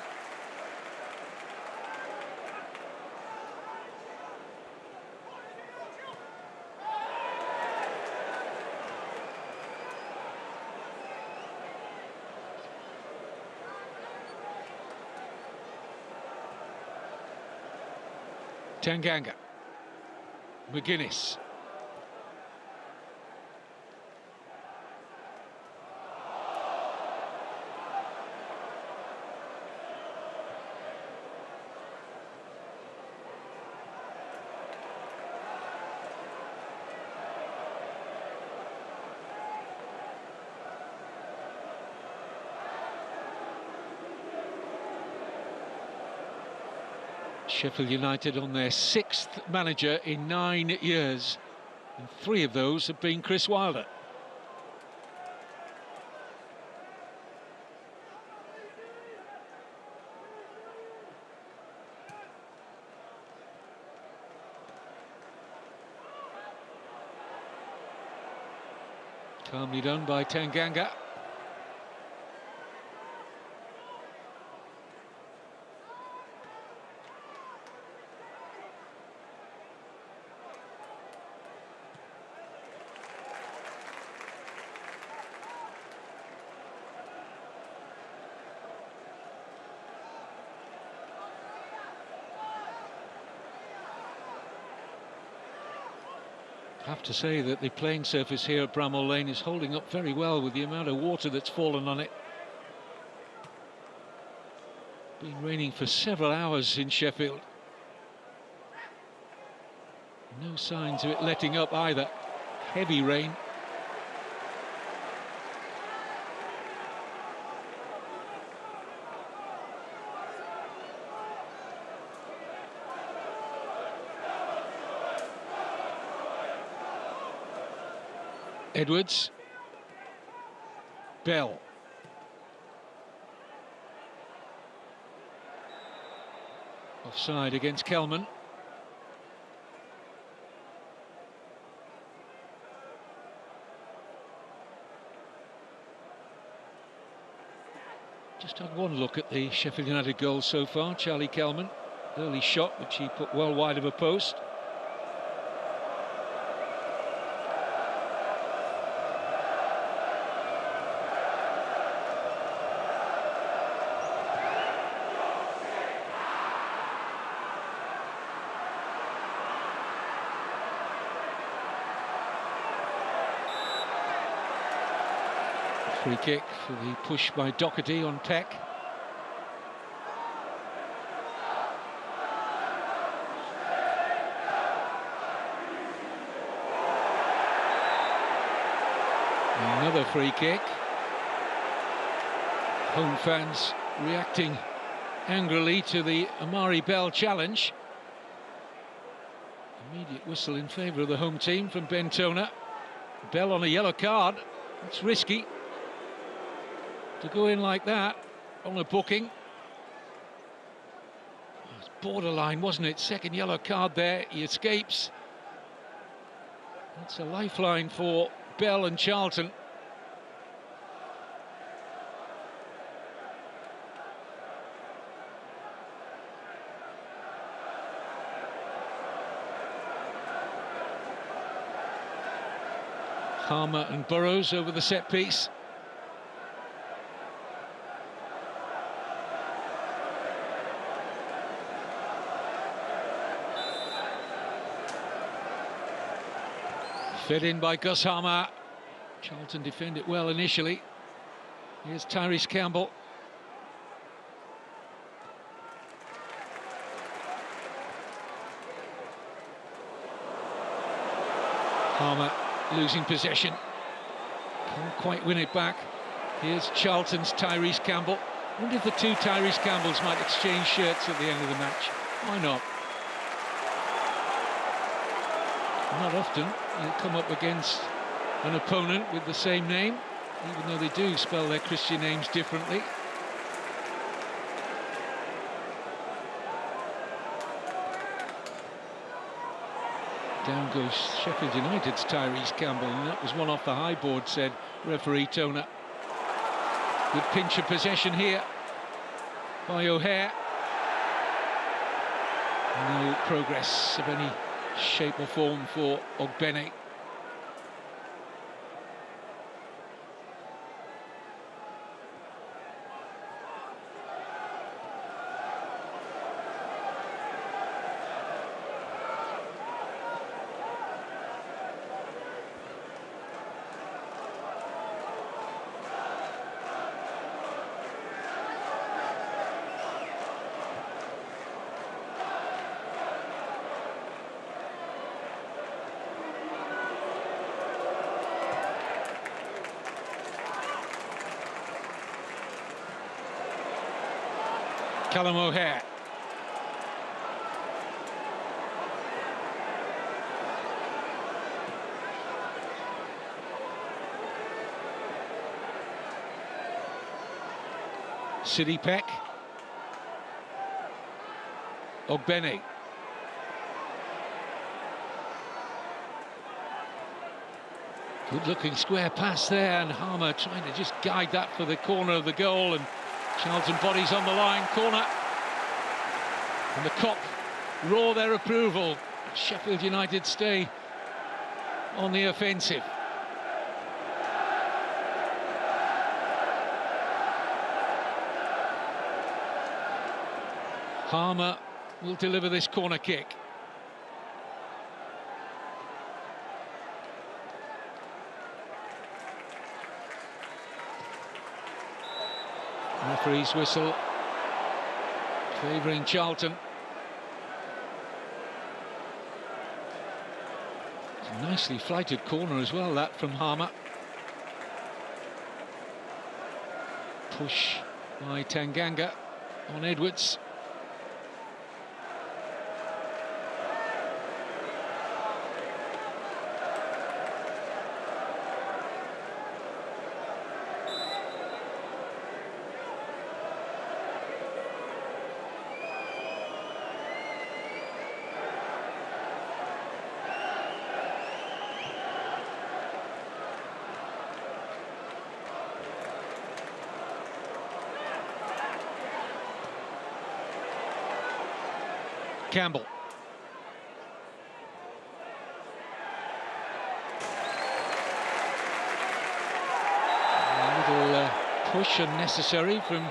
Tanganga. McGuinness. Sheffield United on their 6th manager in 9 years, and 3 of those have been Chris Wilder. Calmly done by Tanganga. have to say that the playing surface here at Bramall Lane is holding up very well with the amount of water that's fallen on it. Been raining for several hours in Sheffield. No signs of it letting up either. Heavy rain. Edwards. Bell. Offside against Kelman. Just had one look at the Sheffield United goal so far. Charlie Kelman, early shot which he put well wide of a post. Free kick for the push by Doherty on Peck. Another free kick. Home fans reacting angrily to the Amari Bell challenge. Immediate whistle in favour of the home team from Bentona. Bell on a yellow card. It's risky to go in like that on a booking. Oh, it's borderline, wasn't it? Second yellow card there. He escapes. That's a lifeline for Bell and Charlton. Harmer and Burrows over the set piece. Fed in by Gus Harmer. Charlton defend it well initially. Here's Tyrese Campbell. Harmer losing possession. Can't quite win it back. Here's Charlton's Tyrese Campbell. I wonder if the two Tyrese Campbells might exchange shirts at the end of the match. Why not? Not often you'll come up against an opponent with the same name, even though they do spell their Christian names differently. Down goes Sheffield United's Tyrese Campbell, and that was one off the high board, said referee Toner. Good pinch of possession here by O'Hare. No progress of any shape or form for Ogbene. Callum O'Hare. City Peck. Ogbene. Good looking square pass there, and Harmer trying to just guide that for the corner of the goal, and Charlton bodies on the line, corner. And the Kop roar their approval. Sheffield United stay on the offensive. Harmer will deliver this corner kick. Referee's whistle favouring Charlton. It's a nicely flighted corner as well, that from Harmer. Push by Tanganga on Edwards. Campbell. A little push unnecessary from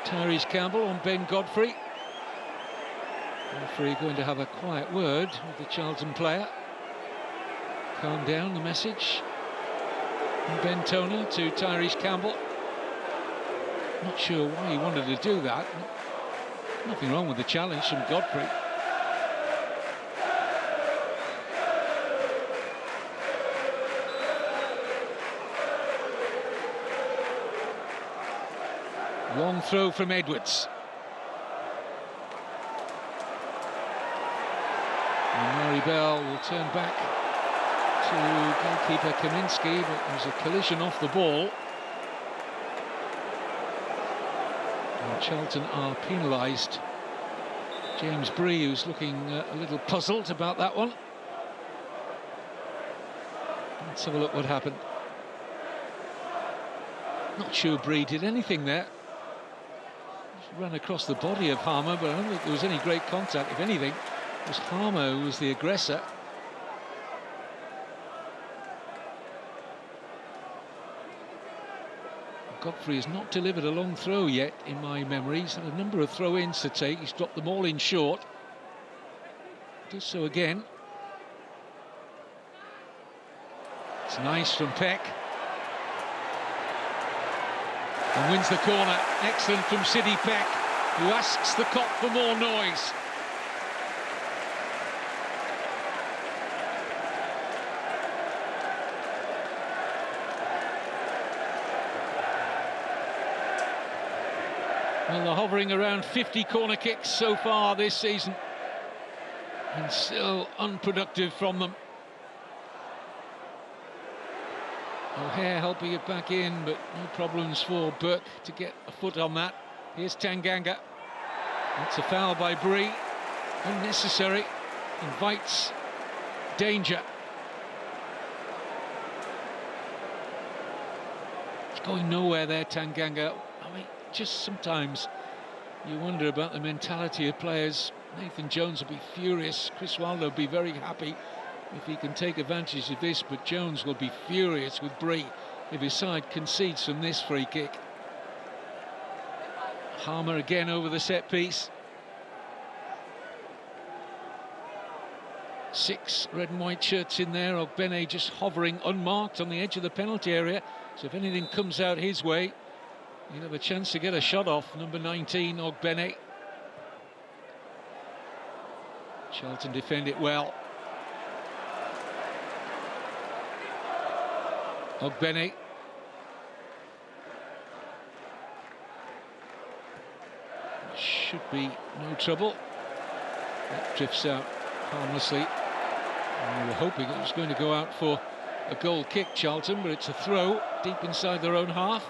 Tyrese Campbell on Ben Godfrey. Referee going to have a quiet word with the Charlton player. Calm down, the message from Ben Toner to Tyrese Campbell. Not sure why he wanted to do that. Nothing wrong with the challenge from Godfrey. Long throw from Edwards. And Murray Bell will turn back to goalkeeper Kaminsky, but there's a collision off the ball. And Charlton are penalised. James Bree, who's looking a little puzzled about that one. Let's have a look what happened. Not sure Bree did anything there. Ran across the body of Harmer, but I don't think there was any great contact. If anything, it was Harmer who was the aggressor. Godfrey has not delivered a long throw yet, in my memory. He's had a number of throw-ins to take. He's dropped them all in short. Does so again. It's nice from Peck. And wins the corner. Excellent from Sidney Peck, who asks the Kop for more noise. Well, they're hovering around 50 corner kicks so far this season, and still unproductive from them. O'Hare helping it back in, but no problems for Burke to get a foot on that. Here's Tanganga. That's a foul by Bree. Unnecessary. Invites danger. It's going nowhere there, Tanganga. I mean, just sometimes you wonder about the mentality of players. Nathan Jones will be furious. Chris Wilder will be very happy if he can take advantage of this, but Jones will be furious with Bree if his side concedes from this free kick. Harmer again over the set piece. 6 red and white shirts in there. Ogbene just hovering unmarked on the edge of the penalty area, so if anything comes out his way, he'll have a chance to get a shot off. Number 19, Ogbene. Charlton defend it well. Ogbene. Should be no trouble. That drifts out harmlessly. And we were hoping it was going to go out for a goal kick, Charlton, but it's a throw deep inside their own half.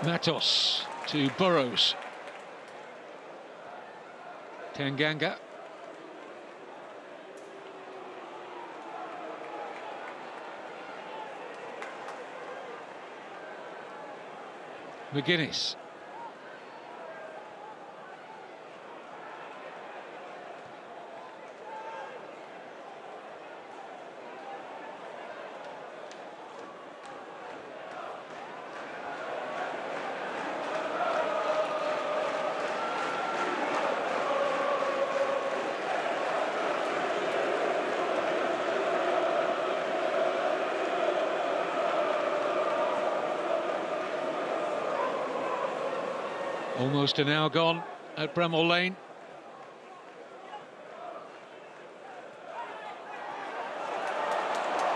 Matos to Burrows. Tanganga. McGuinness. Almost an hour gone at Bramall Lane.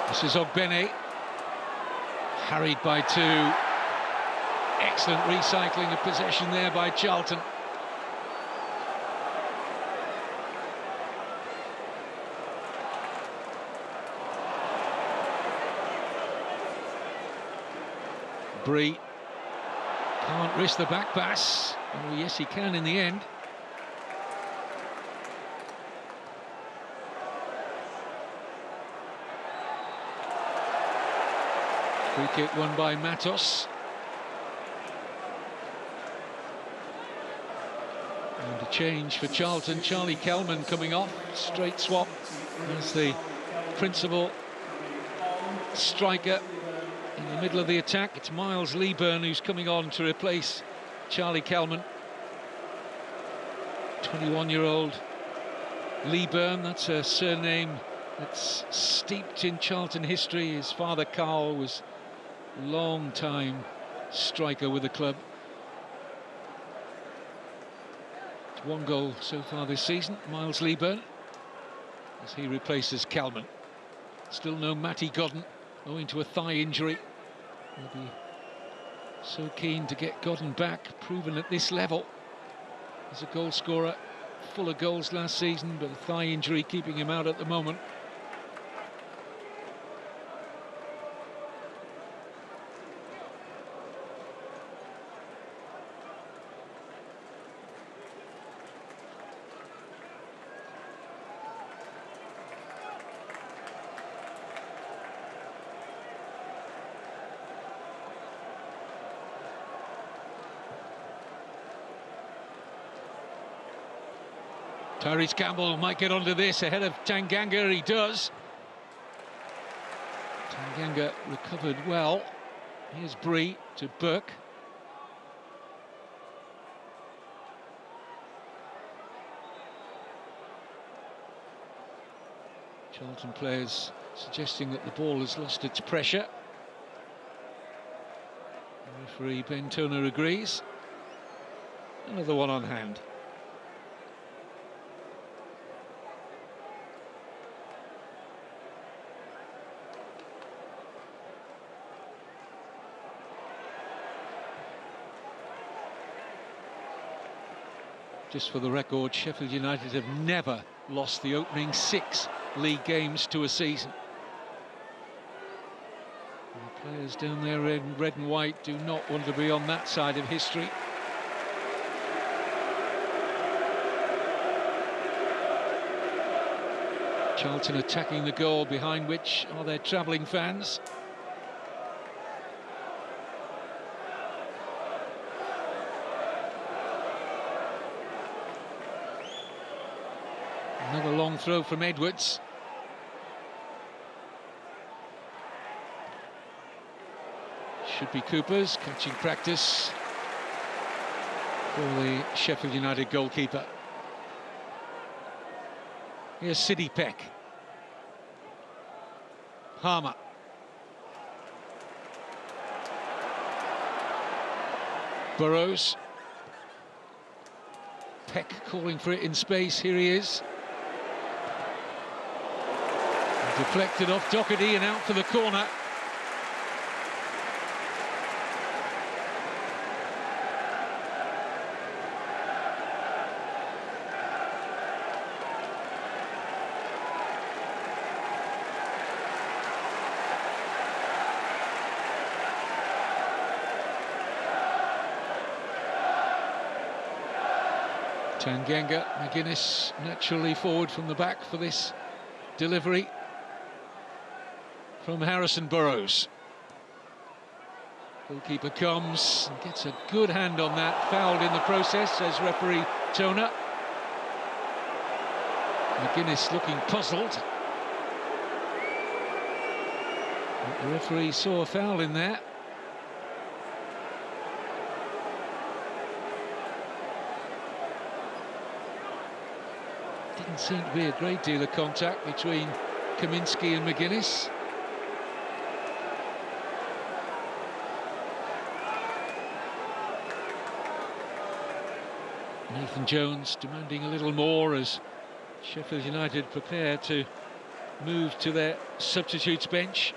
This is Ogbene, harried by two. Excellent recycling of possession there by Charlton. Bree can't risk the back pass. Oh yes, he can in the end. Free kick won by Matos. And a change for Charlton. Charlie Kelman coming off. Straight swap as the principal striker in the middle of the attack. It's Miles Leeburn who's coming on to replace Charlie Kelman. 21-year-old Leeburn, that's a surname that's steeped in Charlton history. His father Carl was a long-time striker with the club. It's one goal so far this season, Miles Leeburn, as he replaces Kelman. Still no Matty Godden, owing to a thigh injury. He'll be so keen to get Godden back, proven at this level as a goal scorer, full of goals last season, but a thigh injury keeping him out at the moment. Tyrese Campbell might get onto this ahead of Tanganga, he does. Tanganga recovered well. Here's Bree to Burke. Charlton players suggesting that the ball has lost its pressure. The referee Ben Toner agrees. Another one on hand. Just for the record, Sheffield United have never lost the opening 6 league games to a season. And the players down there in red and white do not want to be on that side of history. Charlton attacking the goal, behind which are their travelling fans. Another long throw from Edwards. Should be Cooper's, catching practice for the Sheffield United goalkeeper. Here's Sidney Peck. Harmer. Burrows. Peck calling for it in space, here he is. Deflected off Doherty and out for the corner. Tanganga, McGuinness naturally forward from the back for this delivery from Harrison Burrows. Goalkeeper comes and gets a good hand on that. Fouled in the process, says referee Toner. McGuinness looking puzzled. The referee saw a foul in there. Didn't seem to be a great deal of contact between Kaminski and McGuinness. Nathan Jones demanding a little more as Sheffield United prepare to move to their substitutes bench.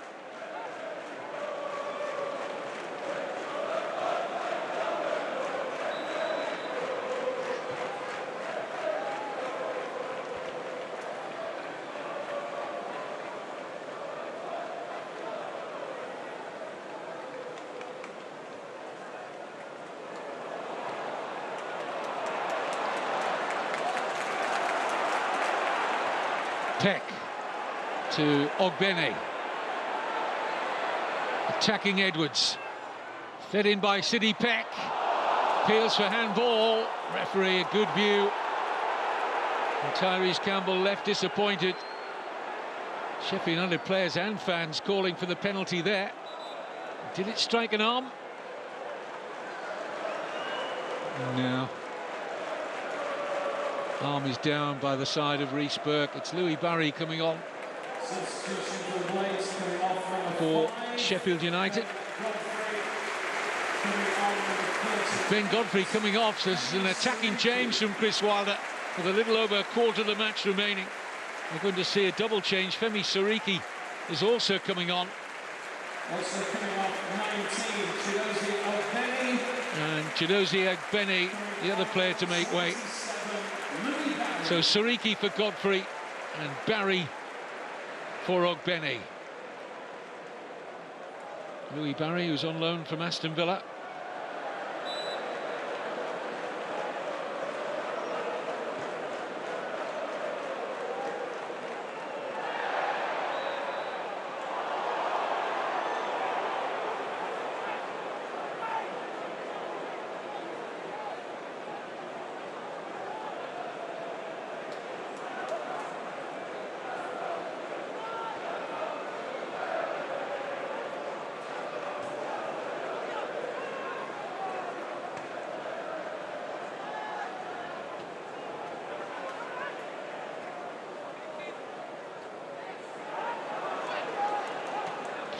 Peck to Ogbene, attacking Edwards, fed in by Sidney Peck, appeals for handball, referee a good view, and Tyrese Campbell left disappointed. Sheffield United players and fans calling for the penalty there. Did it strike an arm? No. Arm is down by the side of Rhys Burke. It's Louis Barry coming on for Sheffield United. Ben Godfrey coming off, so this is an attacking change from Chris Wilder with a little over a quarter of the match remaining. We're going to see a double change. Femi Sariki is also coming on. Also coming off 19, Chidozie Ogbene. And Chidozie Ogbene, the other player to make way. So Sariki for Godfrey and Barry for Ogbene. Louis Barry, who's on loan from Aston Villa.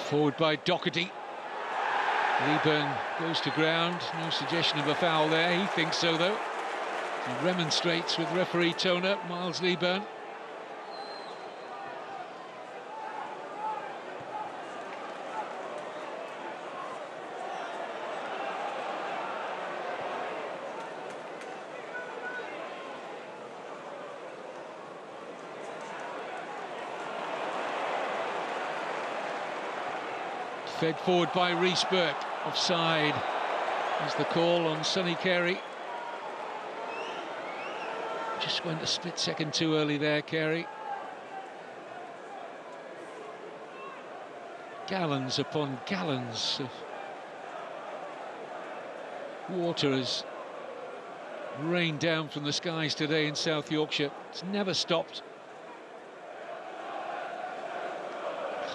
Forward by Doherty. Leeburn goes to ground. No suggestion of a foul there. He thinks so, though. He remonstrates with referee Toner, Miles Leeburn. Fed forward by Rhys Burke. Offside is the call on Sonny Carey. Just went a split second too early there, Carey. Gallons upon gallons of water has rained down from the skies today in South Yorkshire. It's never stopped.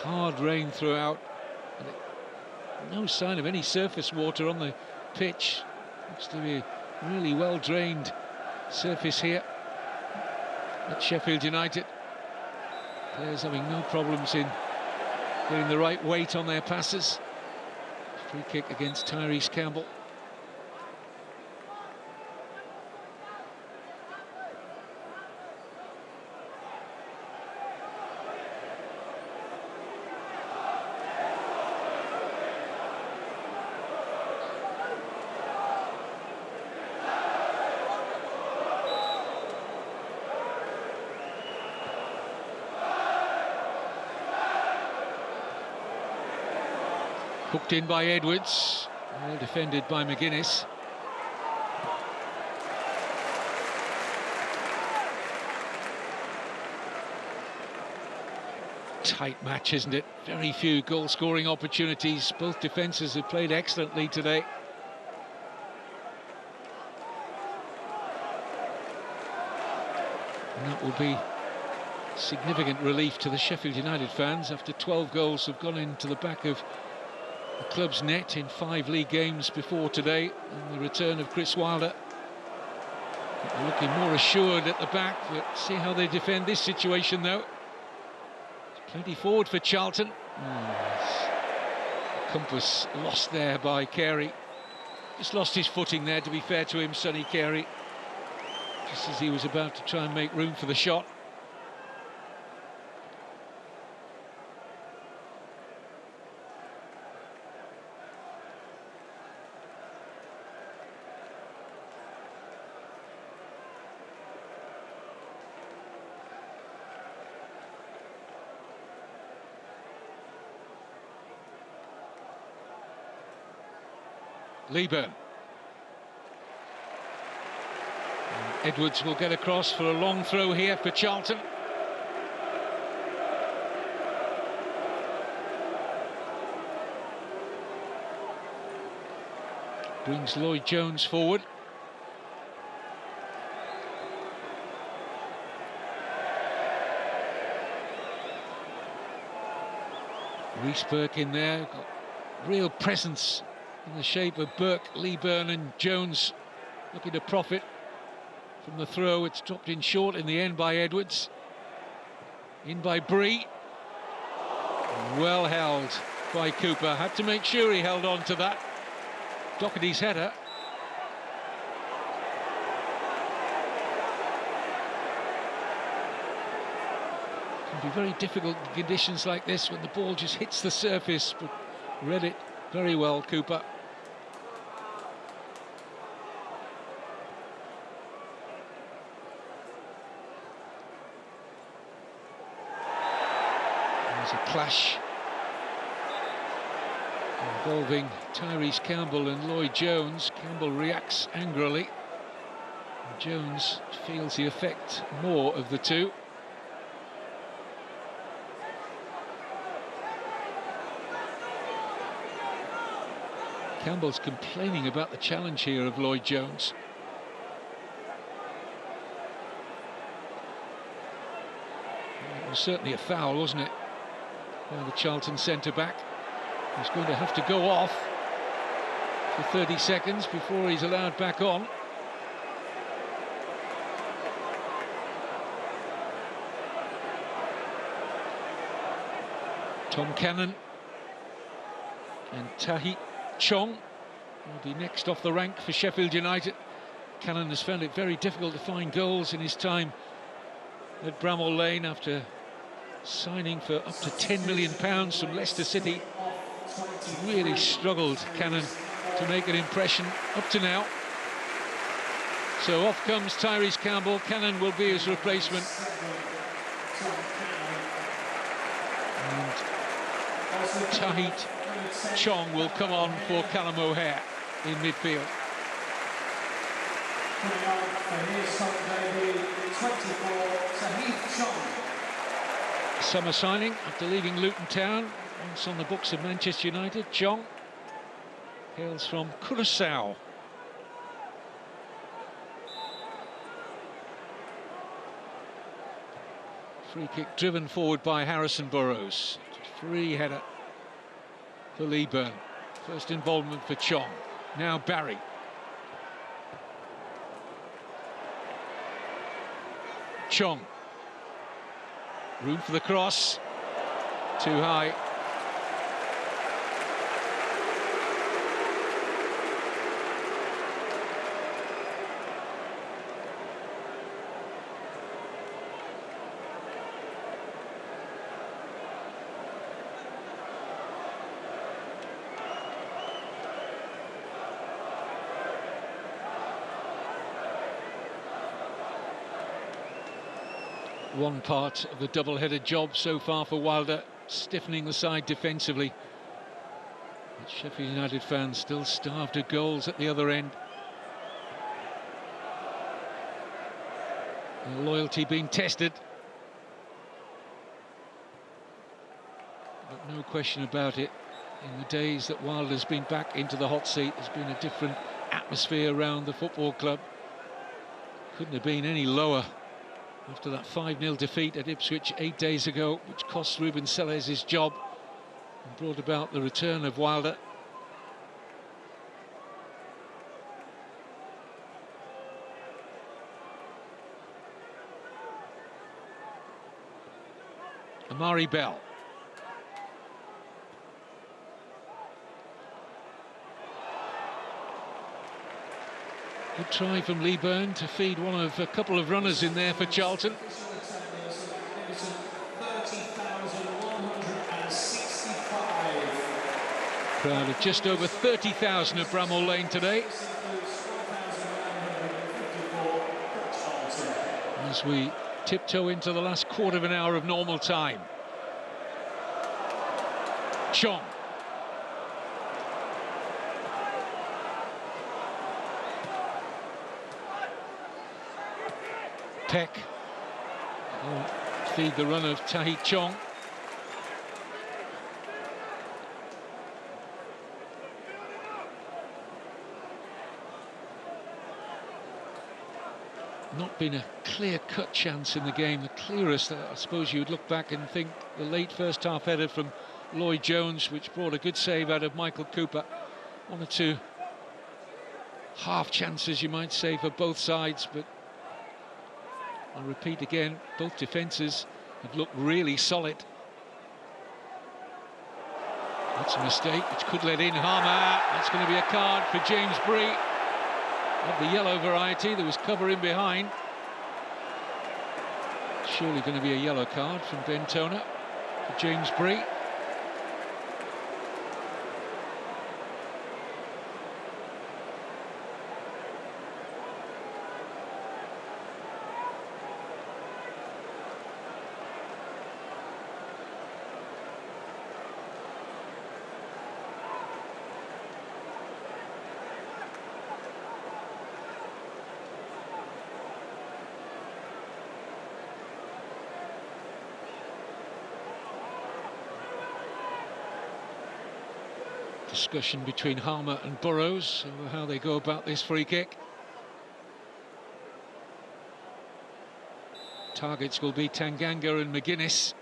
Hard rain throughout. No sign of any surface water on the pitch. Looks to be a really well-drained surface here at Sheffield United. Players having no problems in getting the right weight on their passes. Free kick against Tyrese Campbell. Hooked in by Edwards, well defended by McGuinness. tight match, isn't it? Very few goal-scoring opportunities. Both defences have played excellently today. And that will be significant relief to the Sheffield United fans after 12 goals have gone into the back of the club's net in 5 league games before today, and the return of Chris Wilder. They're looking more assured at the back, but see how they defend this situation though. There's plenty forward for Charlton. Compass lost there by Carey. Just lost his footing there, to be fair to him, Sonny Carey, just as he was about to try and make room for the shot. Leeburn. Edwards will get across for a long throw here for Charlton. Brings Lloyd Jones forward. Reece Burke in there, got real presence in the shape of Burke, Leeburn and Jones looking to profit from the throw. It's dropped in short in the end by Edwards. In by Bree. Well held by Cooper. Had to make sure he held on to that. Doherty's header. It can be very difficult in conditions like this when the ball just hits the surface, but read it very well, Cooper. There's a clash involving Tyrese Campbell and Lloyd Jones. Campbell reacts angrily. And Jones feels the effect more of the two. Campbell's complaining about the challenge here of Lloyd Jones. It was certainly a foul, wasn't it, by the Charlton centre-back. He's going to have to go off for 30 seconds before he's allowed back on. Tom Cannon and Tahi Chong will be next off the rank for Sheffield United. Cannon has found it very difficult to find goals in his time at Bramall Lane after signing for up to £10 million from Leicester City. Really struggled, Cannon, to make an impression up to now. So off comes Tyrese Campbell. Cannon will be his replacement. And Tahit Chong will come on for Callum O'Hare in midfield. Summer signing after leaving Luton Town, once on the books of Manchester United. Chong hails from Curaçao. Free kick driven forward by Harrison Burrows. Free header for Leeburn. First involvement for Chong. Now Barry. Chong. Room for the cross. Too high. One part of the double-headed job so far for Wilder, stiffening the side defensively. But Sheffield United fans still starved of goals at the other end. Their loyalty being tested. but no question about it. In the days that Wilder's been back into the hot seat, there's been a different atmosphere around the football club. Couldn't have been any lower after that 5-0 defeat at Ipswich 8 days ago, which cost Ruben Selles his job and brought about the return of Wilder. Amari Bell. Good try from Lee Byrne to feed one of a couple of runners in there for Charlton. Crowd of just over 30,000 at Bramall Lane today. As we tiptoe into the last quarter of an hour of normal time. Chong. Peck. Feed the run of Tahith Chong. Not been a clear-cut chance in the game. The clearest, I suppose you would look back and think the late first half header from Lloyd Jones, which brought a good save out of Michael Cooper. One or two half chances, you might say, for both sides, but I'll repeat again, both defences have looked really solid. That's a mistake which could let in Harmer. That's going to be a card for James Bree. Of the yellow variety, there was cover in behind. Surely going to be a yellow card from Ben Toner for James Bree. Discussion between Harmer and Burrows over how they go about this free kick. Targets will be Tanganga and McGuinness.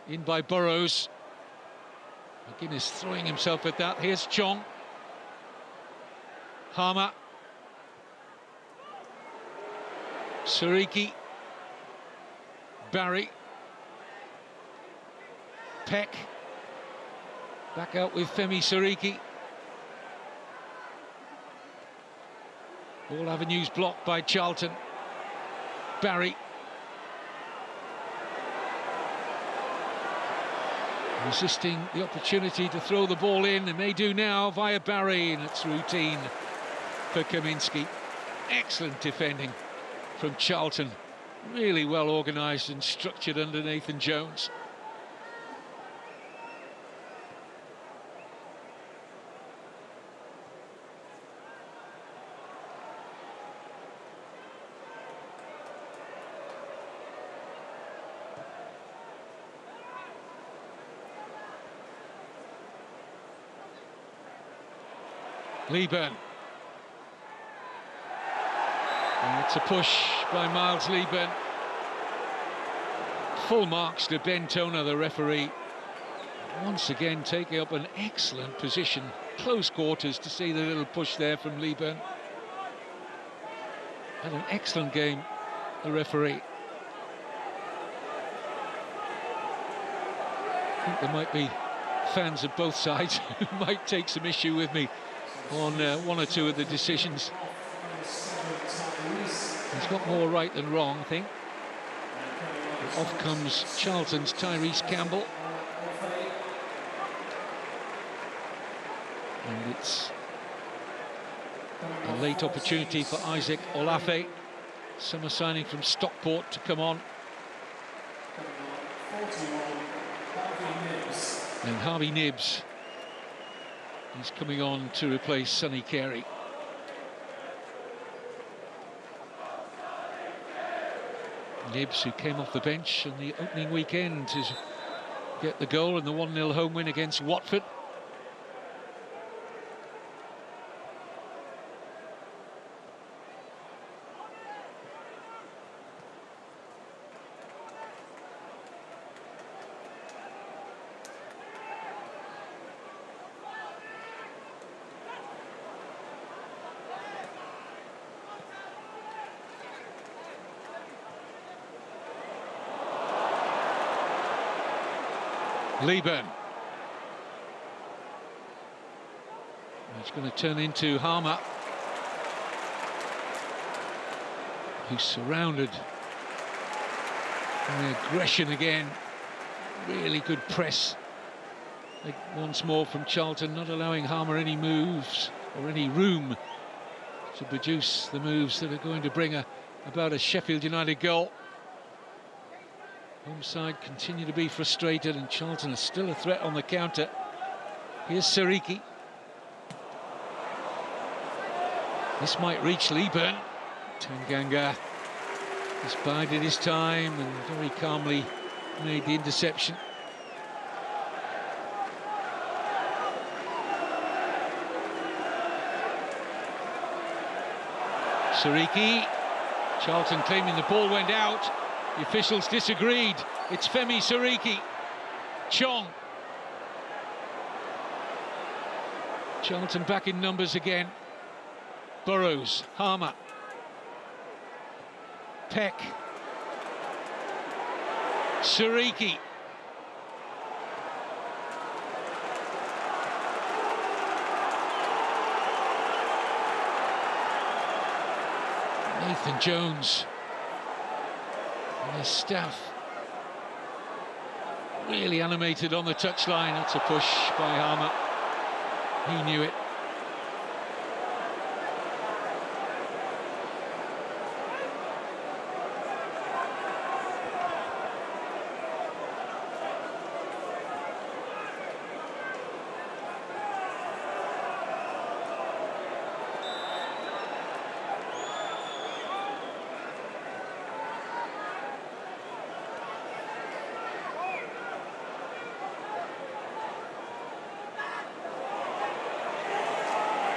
In by Burrows. McGuinness throwing himself at that. Here's Chong. Harmer. Suriki. Barry. Peck. Back out with Femi Suriki. All avenues blocked by Charlton. Barry. Resisting the opportunity to throw the ball in. They may do now via Barry, and it's routine for Kaminski. Excellent defending from Charlton. Really well organised and structured under Nathan Jones. Lee Byrne. And it's a push by Miles Lee Byrne. Full marks to Ben Toner, the referee. Once again taking up an excellent position. Close quarters to see the little push there from Lee Byrne. Had an excellent game, the referee. I think there might be fans of both sides who might take some issue with me on one or two of the decisions. He's got more right than wrong, I think. Off comes Charlton's Tyrese Campbell. And it's a late opportunity for Isaac Olafe, summer signing from Stockport, to come on. And Harvey Nibbs is coming on to replace Sonny Carey. Nibbs, who came off the bench on the opening weekend, is get the goal in the 1-0 home win against Watford. Lieburn. It's going to turn into Harmer, who's surrounded by aggression again. Really good press. Once more from Charlton, not allowing Harmer any moves or any room to produce the moves that are going to bring about a Sheffield United goal. Home side continue to be frustrated, and Charlton is still a threat on the counter. Here's Sariki. This might reach Lieburn. Tanganga has bided his time and very calmly made the interception. Sariki. Charlton claiming the ball went out. The officials disagreed. It's Femi Sariki. Chong. Charlton back in numbers again. Burrows, Harmer. Peck. Sariki. Nathan Jones and his staff really animated on the touchline. That's a push by Harmer. He knew it.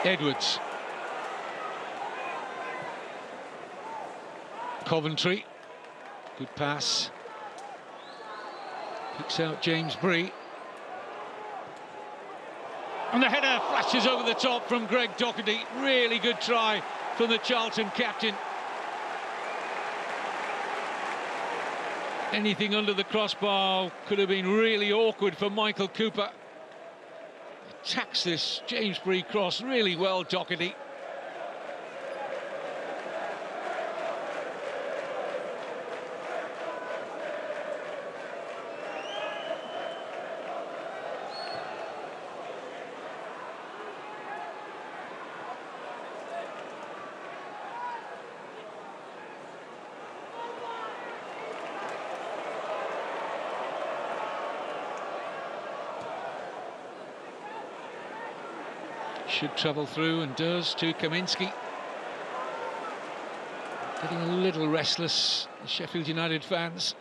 Edwards. Coventry. Good pass. Picks out James Bree. And the header flashes over the top from Greg Doherty. Really good try from the Charlton captain. Anything under the crossbar could have been really awkward for Michael Cooper. Attacks this James Bree cross really well, Doherty. Should travel through and does to Kaminski. Getting a little restless, the Sheffield United fans.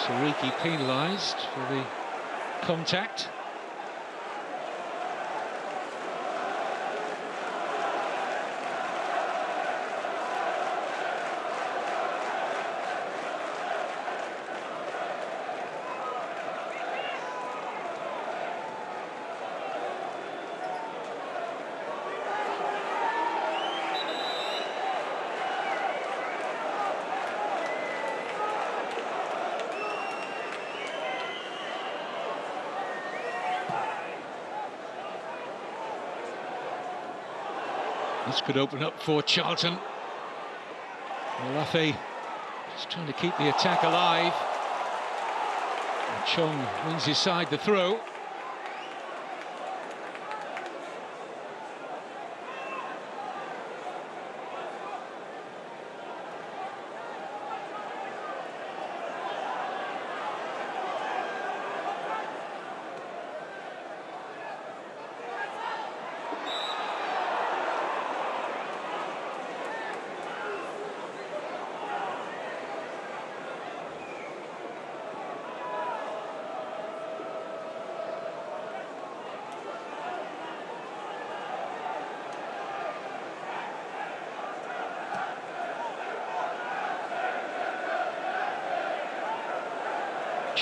Sariki penalised for the contact. This could open up for Charlton. Malafi just trying to keep the attack alive. And Chong wins his side the throw.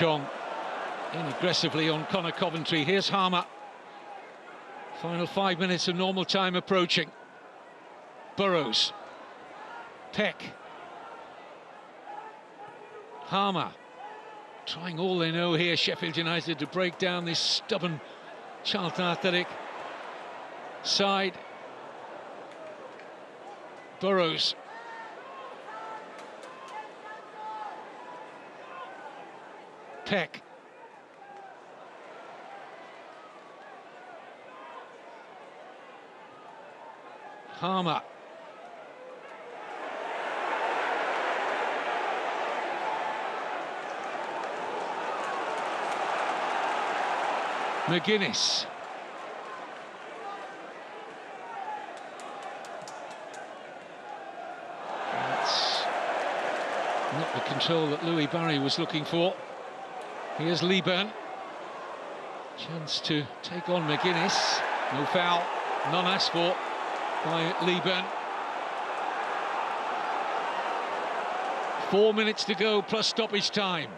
Chong in aggressively on Connor Coventry. Here's Harmer. Final 5 minutes of normal time approaching. Burrows. Peck. Harmer. Trying all they know here, Sheffield United, to break down this stubborn Charlton Athletic side. Burrows. Peck. Harmer. McGuinness. That's not the control that Louis Barry was looking for. Here's Leeburn. Chance to take on McGuinness. No foul, none asked for by Leeburn. 4 minutes to go plus stoppage time.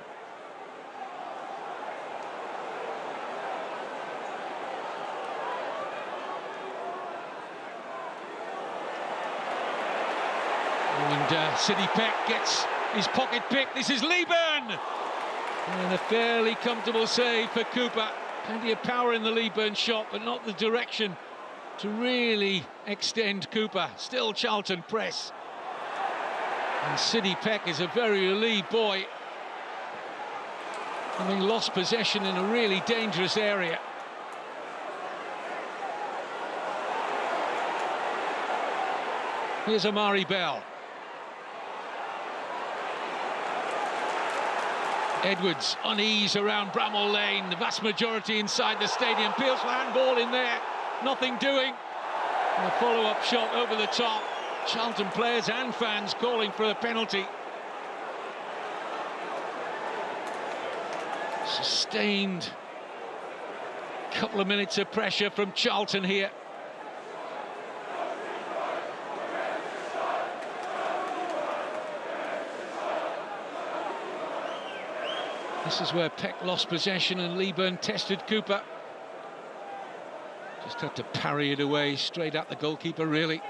And Sidney Peck gets his pocket pick. This is Leeburn! And a fairly comfortable save for Cooper. Plenty of power in the Leeburn shot, but not the direction to really extend Cooper. Still Charlton press. And Sidney Peck is a very relieved boy, having lost possession in a really dangerous area. Here's Amari Bell. Edwards on ease around Bramall Lane, the vast majority inside the stadium. Peels for handball in there, nothing doing. And a follow-up shot over the top. Charlton players and fans calling for a penalty. Sustained couple of minutes of pressure from Charlton here. This is where Peck lost possession and Leeburn tested Cooper. Just had to parry it away, straight at the goalkeeper, really.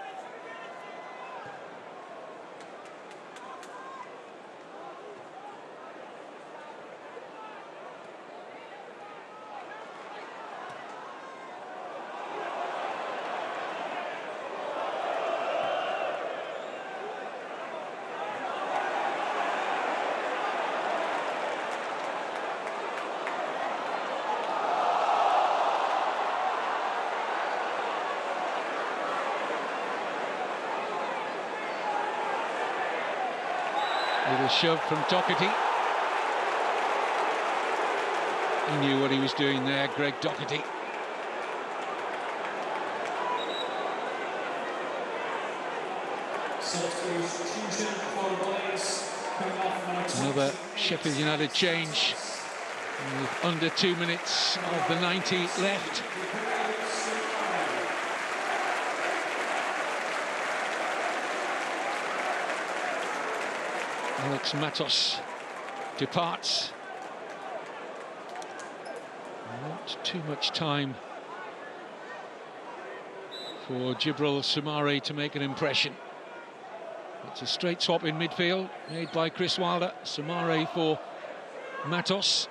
Little shove from Doherty. He knew what he was doing there, Greg Doherty. Another Sheffield United change with under 2 minutes of the 90 left. Alex Matos departs. Not too much time for Jibril Soumare to make an impression. It's a straight swap in midfield made by Chris Wilder. Soumare for Matos.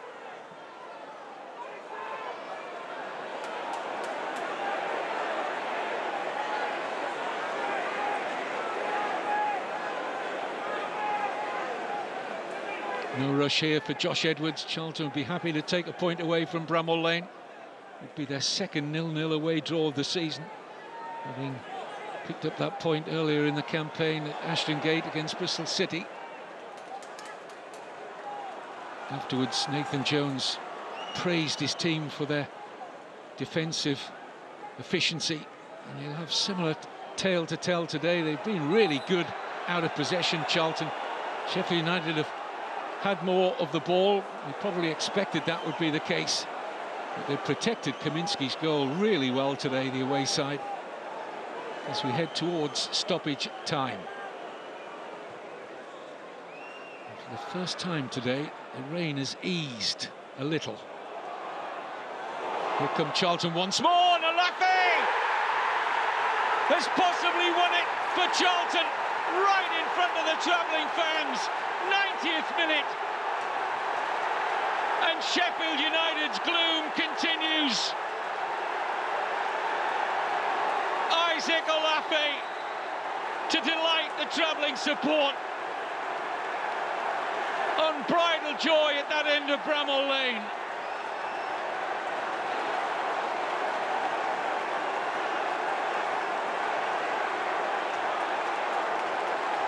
No rush here for Josh Edwards. Charlton would be happy to take a point away from Bramall Lane. It would be their second 0-0 away draw of the season, having picked up that point earlier in the campaign at Ashton Gate against Bristol City. Afterwards, Nathan Jones praised his team for their defensive efficiency, and he'll have similar tale to tell today. They've been really good out of possession, Charlton. Sheffield United have had more of the ball. We probably expected that would be the case, but they protected Kaminski's goal really well today, the away side, as we head towards stoppage time. And for the first time today, The rain has eased a little. Here come Charlton once more, and Athlet has possibly won it for Charlton, right in front of the travelling fans. 90th minute. And Sheffield United's gloom continues. Athlet to delight the travelling support. Unbridled joy at that end of Bramall Lane.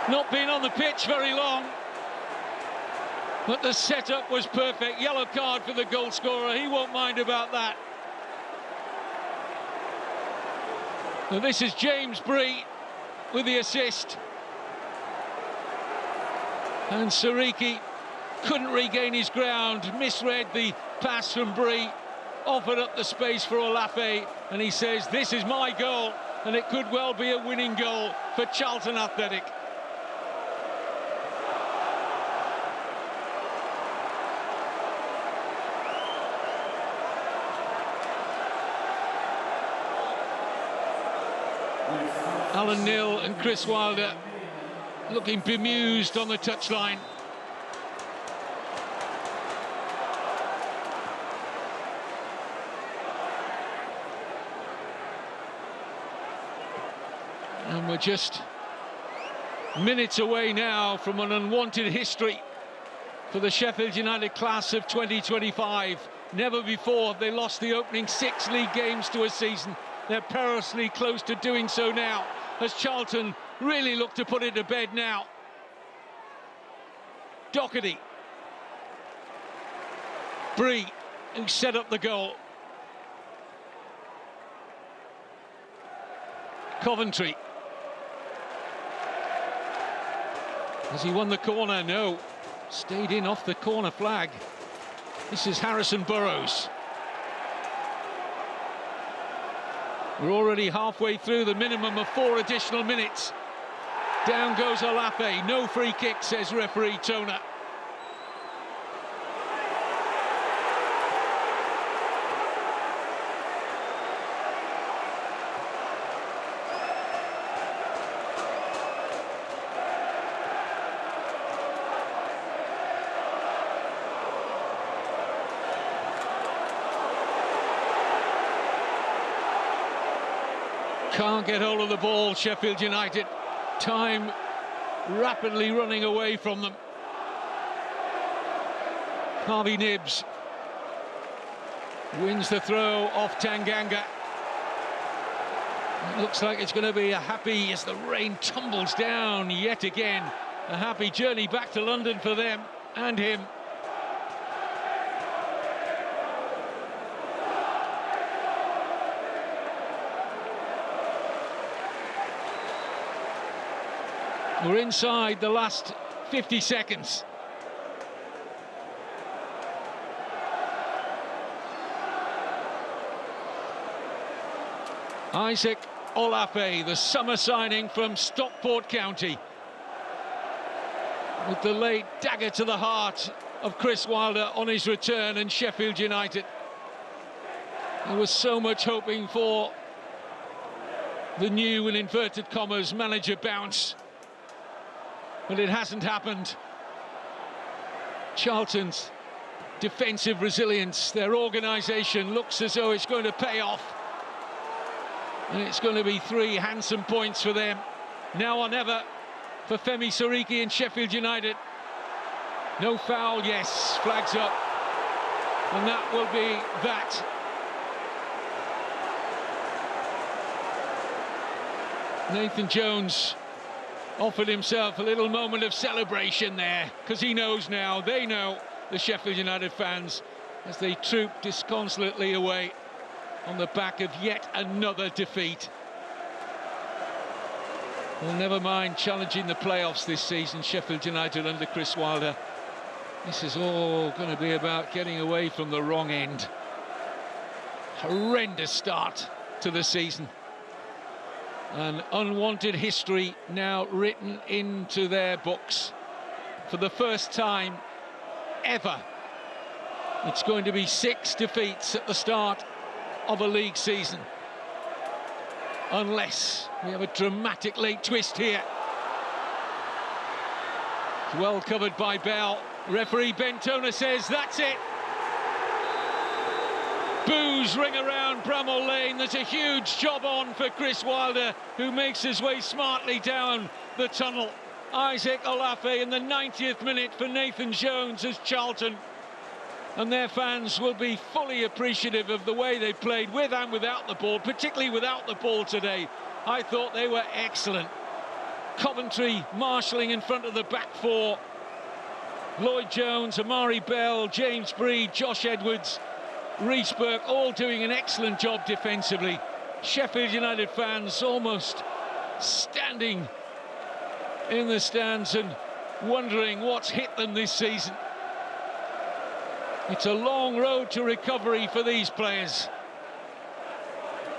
Not been on the pitch very long, but the setup was perfect. Yellow card for the goal scorer, he won't mind about that. Now this is James Bree with the assist. And Siriki couldn't regain his ground, misread the pass from Bree, offered up the space for Olafe, and he says, this is my goal, and it could well be a winning goal for Charlton Athletic. Alan Neil and Chris Wilder looking bemused on the touchline. And we're just minutes away now from an unwanted history for the Sheffield United class of 2025. Never before have they lost the opening 6 league games to a season. They're perilously close to doing so now, as Charlton really look to put it to bed now. Doherty. Bree, who set up the goal. Coventry. Has he won the corner? No. Stayed in off the corner flag. This is Harrison Burrows. We're already halfway through the minimum of 4 additional minutes. Down goes Olafe. No free kick, says referee Toner. Can't get hold of the ball, Sheffield United. Time rapidly running away from them. Harvey Nibbs wins the throw off Tanganga. It looks like it's going to be a happy, as the rain tumbles down yet again, a happy journey back to London for them and him. We're inside the last 50 seconds. Isaac Olafe, the summer signing from Stockport County, with the late dagger to the heart of Chris Wilder on his return and Sheffield United. There was so much hoping for the new, in inverted commas, manager bounce. But it hasn't happened. Charlton's defensive resilience, their organisation, looks as though it's going to pay off. And it's going to be 3 handsome points for them. Now or never for Femi Siriki and Sheffield United. No foul, yes, flags up. And that will be that. Nathan Jones offered himself a little moment of celebration there, because he knows now, they know, the Sheffield United fans, as they troop disconsolately away on the back of yet another defeat. Well, never mind challenging the playoffs this season, Sheffield United under Chris Wilder. This is all going to be about getting away from the wrong end. Horrendous start to the season. An unwanted history now written into their books. For the first time ever, it's going to be 6 defeats at the start of a league season. Unless we have a dramatic late twist here. Well covered by Bell. Referee Bentona says that's it. Boos ring around Bramall Lane. There's a huge job on for Chris Wilder, who makes his way smartly down the tunnel. Isaac Olafe in the 90th minute for Nathan Jones as Charlton. And their fans will be fully appreciative of the way they played with and without the ball, particularly without the ball today. I thought they were excellent. Coventry marshalling in front of the back four. Lloyd Jones, Amari Bell, James Breed, Josh Edwards, Reece Burke, all doing an excellent job defensively. Sheffield United fans almost standing in the stands and wondering what's hit them this season. It's a long road to recovery for these players.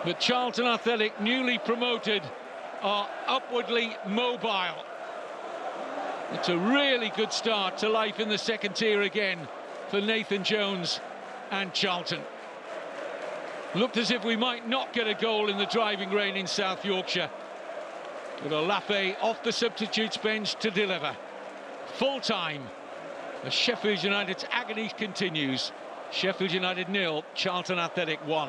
But Charlton Athletic, newly promoted, are upwardly mobile. It's a really good start to life in the second tier again for Nathan Jones and Charlton. Looked as if we might not get a goal in the driving rain in South Yorkshire. But Olafe off the substitutes bench to deliver. Full time as Sheffield United's agony continues. Sheffield United 0, Charlton Athletic 1.